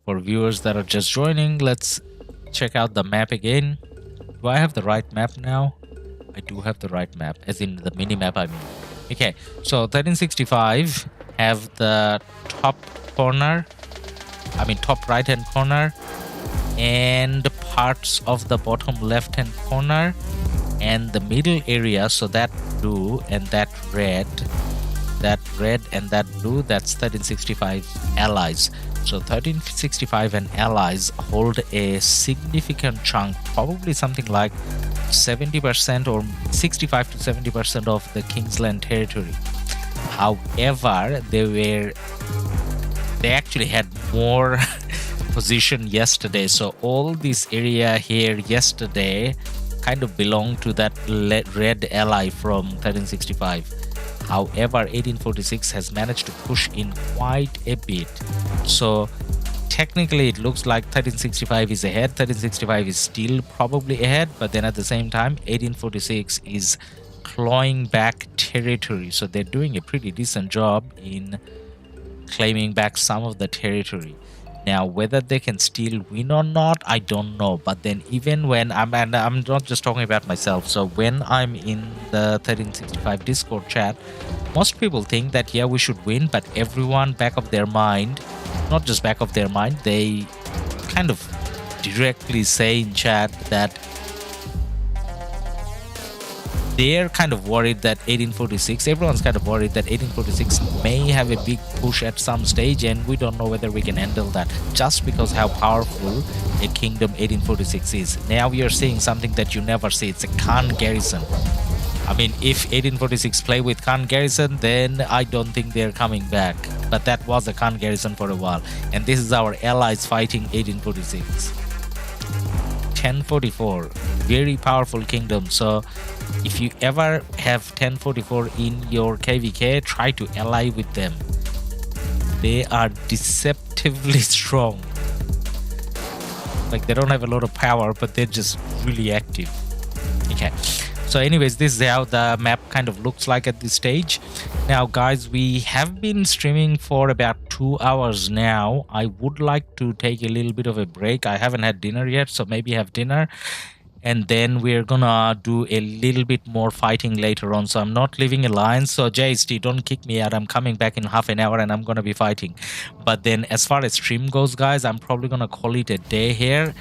for viewers that are just joining, let's check out the map again. Do I have the right map now? I do have the right map, as in the mini map, I mean. Okay, so 1365 have the top corner, I mean top right hand corner, and parts of the bottom left hand corner, and the middle area. So that blue and that red and that blue, that's 1365 allies. So 1365 and allies hold a significant chunk, probably something like 70% or 65 to 70% of the Kingsland territory. However, they actually had more position yesterday, so all this area here yesterday kind of belonged to that red ally from 1365. However, 1846 has managed to push in quite a bit, so technically it looks like 1365 is ahead. 1365 is still probably ahead, but then at the same time 1846 is clawing back territory, so they're doing a pretty decent job in claiming back some of the territory. Now, whether they can still win or not, I don't know. But then even when I'm not just talking about myself, so when I'm in the 1365 Discord chat, most people think that yeah, we should win, but everyone back of their mind, not just back of their mind, they kind of directly say in chat that they're kind of worried that 1846, everyone's kind of worried that 1846 may have a big push at some stage, and we don't know whether we can handle that just because how powerful a kingdom 1846 is. Now we are seeing something that you never see. It's a Khan garrison. I mean, if 1846 play with Khan garrison, then I don't think they're coming back. But that was a Khan garrison for a while, and this is our allies fighting 1846. 1044, very powerful kingdom. So if you ever have 1044 in your KvK, try to ally with them. They are deceptively strong. Like, they don't have a lot of power, but they're just really active. Okay, so anyways, this is how the map kind of looks like at this stage. Now guys, we have been streaming for about 2 hours now. I would like to take a little bit of a break. I haven't had dinner yet, so maybe have dinner, and then we're gonna do a little bit more fighting later on. So I'm not leaving alliance, so JST, don't kick me out. I'm coming back in half an hour and I'm gonna be fighting. But then as far as stream goes, guys, I'm probably gonna call it a day here.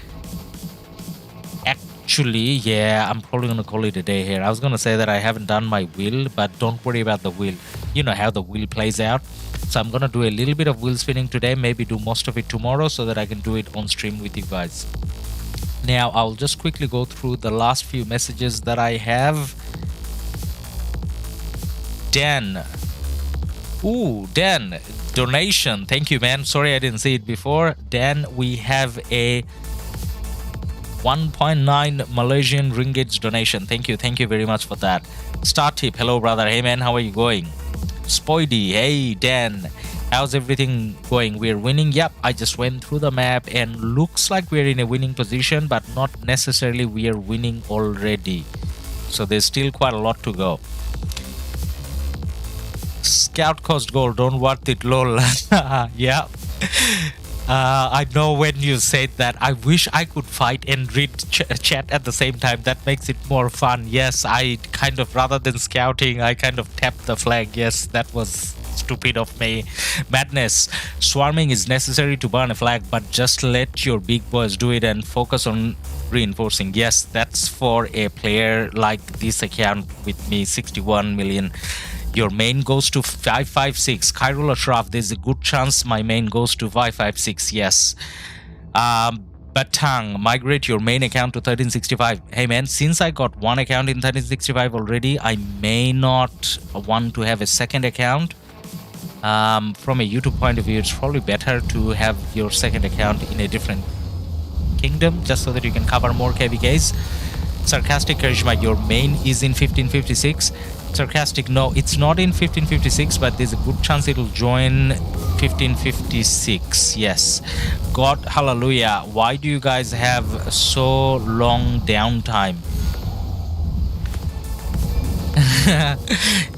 Actually, yeah, I'm probably gonna call it a day here. I was gonna say that I haven't done my wheel, but don't worry about the wheel. You know how the wheel plays out. So I'm gonna do a little bit of wheel spinning today, maybe do most of it tomorrow, so that I can do it on stream with you guys. Now I'll just quickly go through the last few messages that I have. Dan. Ooh, Dan, donation. Thank you, man. Sorry I didn't see it before. Dan, we have a 1.9 Malaysian ringgit donation. Thank you very much for that. Star Tip, hello brother. Hey man, how are you going? Spoidy, hey Dan, how's everything going? We're winning. Yep, I just went through the map and looks like we're in a winning position, but not necessarily we are winning already. So there's still quite a lot to go. Scout cost gold, don't worth it, lol. Yeah. I know when you said that. I wish I could fight and read chat at the same time. That makes it more fun. Yes, I kind of, rather than scouting, I kind of tapped the flag. Yes, that was stupid of me. Madness. Swarming is necessary to burn a flag, but just let your big boys do it and focus on reinforcing. Yes, that's for a player like this account with me, 61 million. Your main goes to 556. Khairul Ashraf, there's a good chance my main goes to 556. Yes. Batang, migrate your main account to 1365. Hey man, since I got one account in 1365 already, I may not want to have a second account. From a YouTube point of view, it's probably better to have your second account in a different kingdom, just so that you can cover more KvKs. Sarcastic Charisma, your main is in 1556. Sarcastic, no, it's not in 1556, but there's a good chance it'll join 1556. Yes. God, hallelujah. Why do you guys have so long downtime?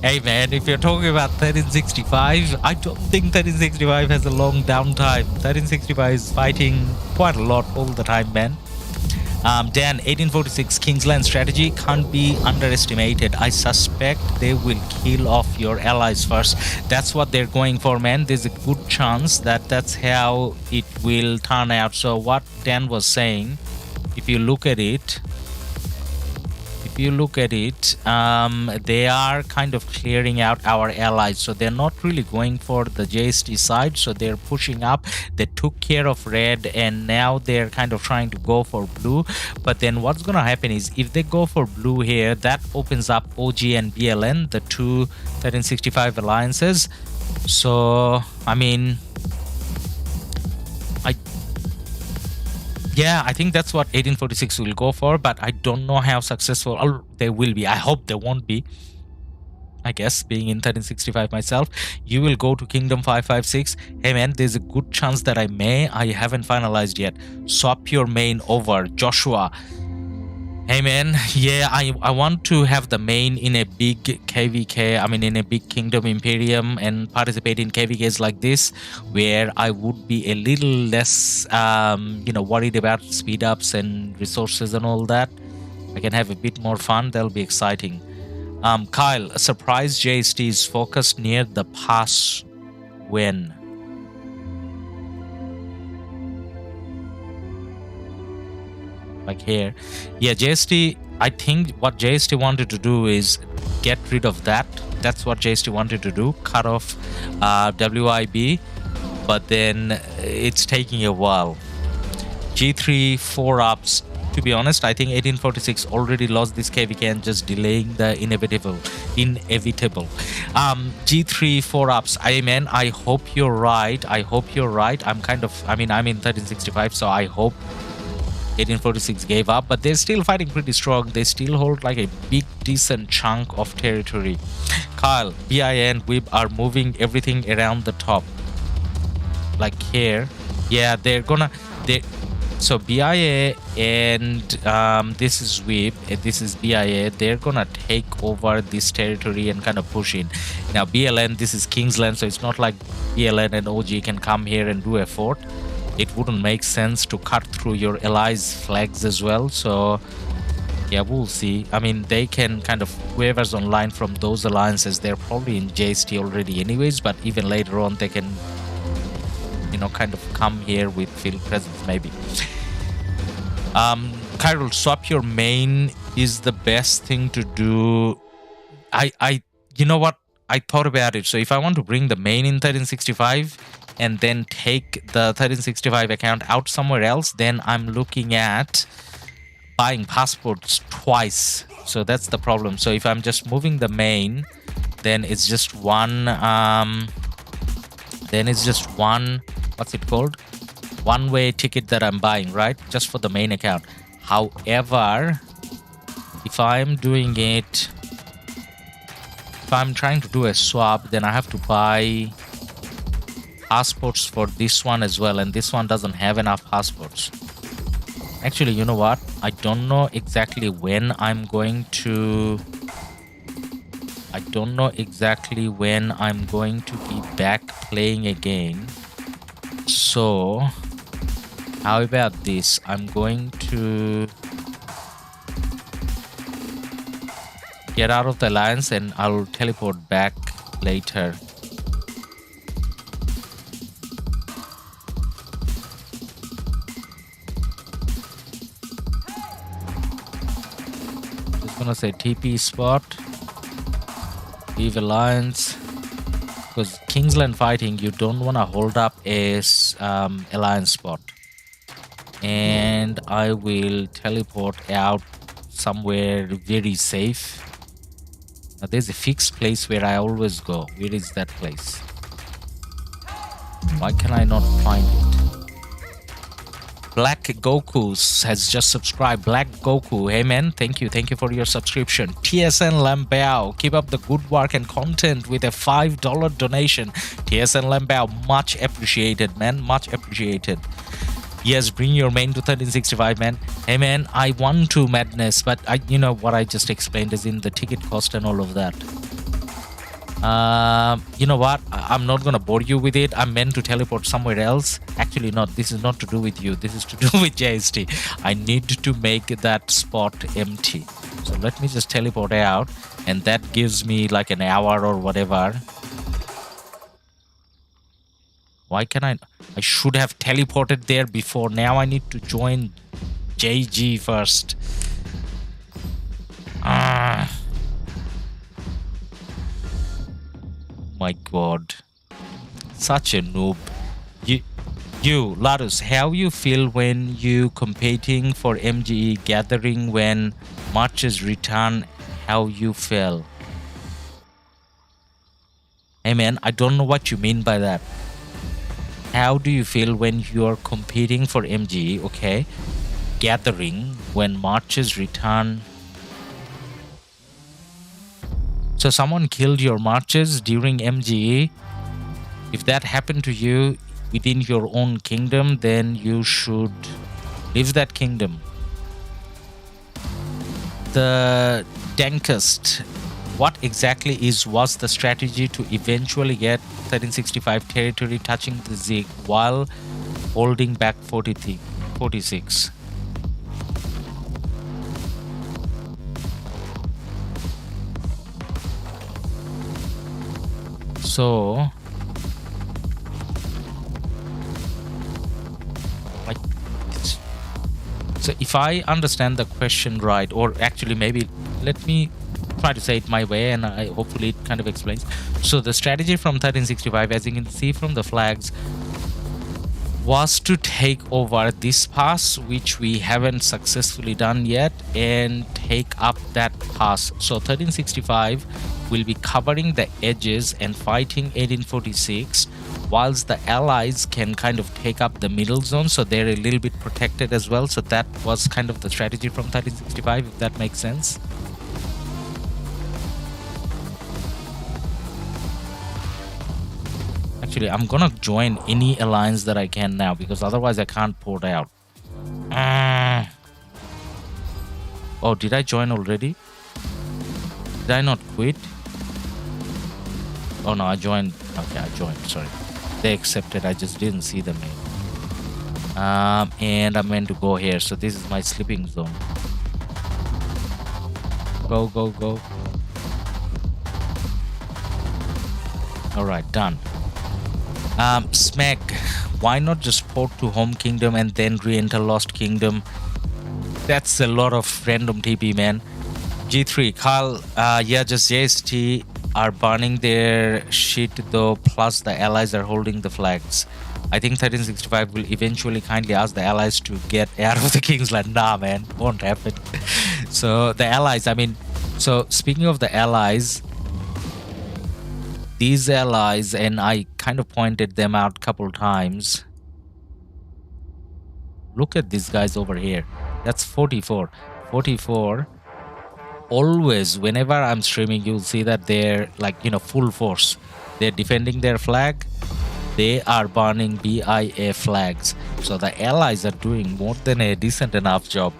Hey man, if you're talking about 1365, I don't think 1365 has a long downtime. 1365 is fighting quite a lot all the time, man. Dan, 1846 Kingsland strategy can't be underestimated. I suspect they will kill off your allies first. That's what they're going for, man. There's a good chance that that's how it will turn out. So what Dan was saying, if you look at it, they are kind of clearing out our allies, so they're not really going for the JST side, so they're pushing up. They took care of red and now they're kind of trying to go for blue. But then what's gonna happen is, if they go for blue here, that opens up OG and BLN, the two 1365 alliances. So I mean, yeah, I think that's what 1846 will go for, but I don't know how successful they will be. I hope they won't be. I guess, being in 1365 myself. You will go to Kingdom 556. Hey man, there's a good chance that I haven't finalized yet. Swap your main over. Joshua, hey man, yeah, I want to have the main in a big KvK, I mean in a big Kingdom Imperium, and participate in KvKs like this, where I would be a little less worried about speed ups and resources and all that. I can have a bit more fun. That'll be exciting. Kyle, a surprise JST is focused near the pass. When? Like here. Yeah, JST, I think what JST wanted to do is get rid of that. That's what JST wanted to do, cut off WIB, but then it's taking a while. G3 4-ups. To be honest, I think 1846 already lost this KvK and just delaying the inevitable. G3 4-ups. I hope you're right. I'm in 1365, so I hope 1846 gave up, but they're still fighting pretty strong. They still hold like a big decent chunk of territory. Kyle, BIA and WIB are moving everything around the top, like here. Yeah, so BIA and this is WIB, this is BIA. They're gonna take over this territory and kind of push in. Now BLN, this is Kingsland, so it's not like BLN and OG can come here and do a fort. It wouldn't make sense to cut through your allies' flags as well. So yeah, we'll see. I mean, they can kind of, whoever's online from those alliances, they're probably in JST already anyways, but even later on they can kind of come here with field presence maybe. Kyril, swap your main is the best thing to do. You know what, I thought about it. So if I want to bring the main in 1365 and then take the 1365 account out somewhere else, then I'm looking at buying passports twice. So that's the problem. So if I'm just moving the main, then it's just one what's it called, one-way ticket that I'm buying, right, just for the main account. However, if I'm doing it, if I'm trying to do a swap, then I have to buy passports for this one as well, and this one doesn't have enough passports. Actually, you know what, I don't know exactly when I'm going to be back playing again. So how about this, I'm going to get out of the alliance and I'll teleport back later. Just gonna say TP spot Leave alliance. Because Kingsland fighting, you don't want to hold up a alliance spot. And I will teleport out somewhere very safe. Now, there's a fixed place where I always go. Where is that place? Why can I not find it? Black Goku has just subscribed. Black Goku, hey man, thank you for your subscription. TSN Lambao, keep up the good work and content with a $5 donation. TSN Lambao, much appreciated, man, much appreciated. Yes, bring your main to 1365, man. Hey man, I want to madness, but you know what I just explained is in the ticket cost and all of that. You know what? I'm not gonna bore you with it. I'm meant to teleport somewhere else. Actually, not. This is not to do with you. This is to do with JST. I need to make that spot empty. So let me just teleport out, and that gives me like an hour or whatever. Why can I should have teleported there before. Now I need to join JG first. My god, such a noob. You Ladus, how you feel when you competing for MGE gathering when marches return? How you feel? Hey man, I don't know what you mean by that. How do you feel when you're competing for MGE? Okay, gathering when marches return. So someone killed your marches during MGE. If that happened to you within your own kingdom, then you should leave that kingdom. The dankest. What exactly was the strategy to eventually get 1365 territory touching the Zig while holding back 46? So, like, so if I understand the question right, or actually maybe let me try to say it my way, and hopefully it kind of explains. So the strategy from 1365, as you can see from the flags, was to take over this pass, which we haven't successfully done yet, and take up that pass. So 1365 will be covering the edges and fighting 1846, whilst the allies can kind of take up the middle zone, so they're a little bit protected as well. So that was kind of the strategy from 1365, if that makes sense. Actually, I'm gonna join any alliance that I can now, because otherwise I can't port out. Oh, did I join already? Did I not quit? Oh no, I joined. Okay, I joined, sorry. They accepted, I just didn't see them. And I'm meant to go here, so this is my sleeping zone. Go, go, go. Alright, done. Smack, why not just port to home kingdom and then re-enter lost kingdom? That's a lot of random TP, man. G3, Carl, yeah, just JST are burning their shit though, plus the allies are holding the flags. I think 1365 will eventually kindly ask the allies to get out of the Kingsland. Nah, man, won't happen. So the allies, I mean, so speaking of the allies, these allies, and I kind of pointed them out a couple times. Look at these guys over here. That's 44. 44. Always, whenever I'm streaming, you'll see that they're like, you know, full force. They're defending their flag. They are burning BIA flags. So the allies are doing more than a decent enough job.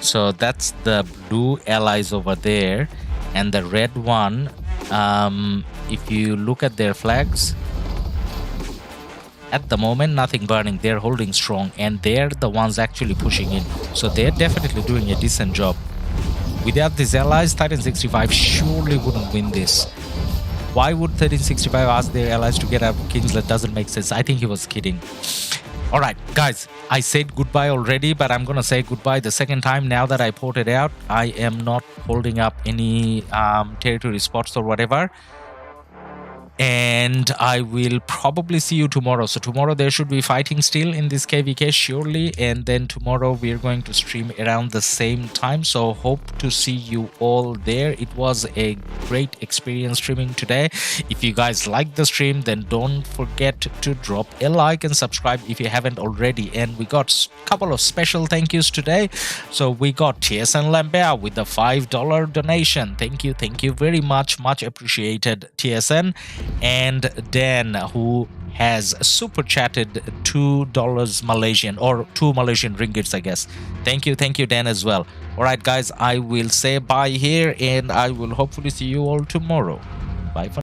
So that's the blue allies over there. And the red one, if you look at their flags, at the moment nothing burning, they're holding strong, and they're the ones actually pushing in, so they're definitely doing a decent job. Without these allies, 1365 surely wouldn't win this. Why would 1365 ask their allies to get out of Kingsland? Doesn't make sense. I think he was kidding. All right, guys, I said goodbye already, but I'm gonna say goodbye the second time now that I ported out. I am not holding up any territory spots or whatever. And I will probably see you tomorrow. So tomorrow there should be fighting still in this KvK, surely. And then tomorrow we're going to stream around the same time. So hope to see you all there. It was a great experience streaming today. If you guys like the stream, then don't forget to drop a like and subscribe if you haven't already. And we got a couple of special thank yous today. So we got TSN Lambert with the $5 donation. Thank you very much. Much appreciated, TSN. And Dan, who has super chatted $2 Malaysian, or 2 Malaysian ringgits, I guess. Thank you, Dan, as well. All right, guys, I will say bye here, and I will hopefully see you all tomorrow. Bye for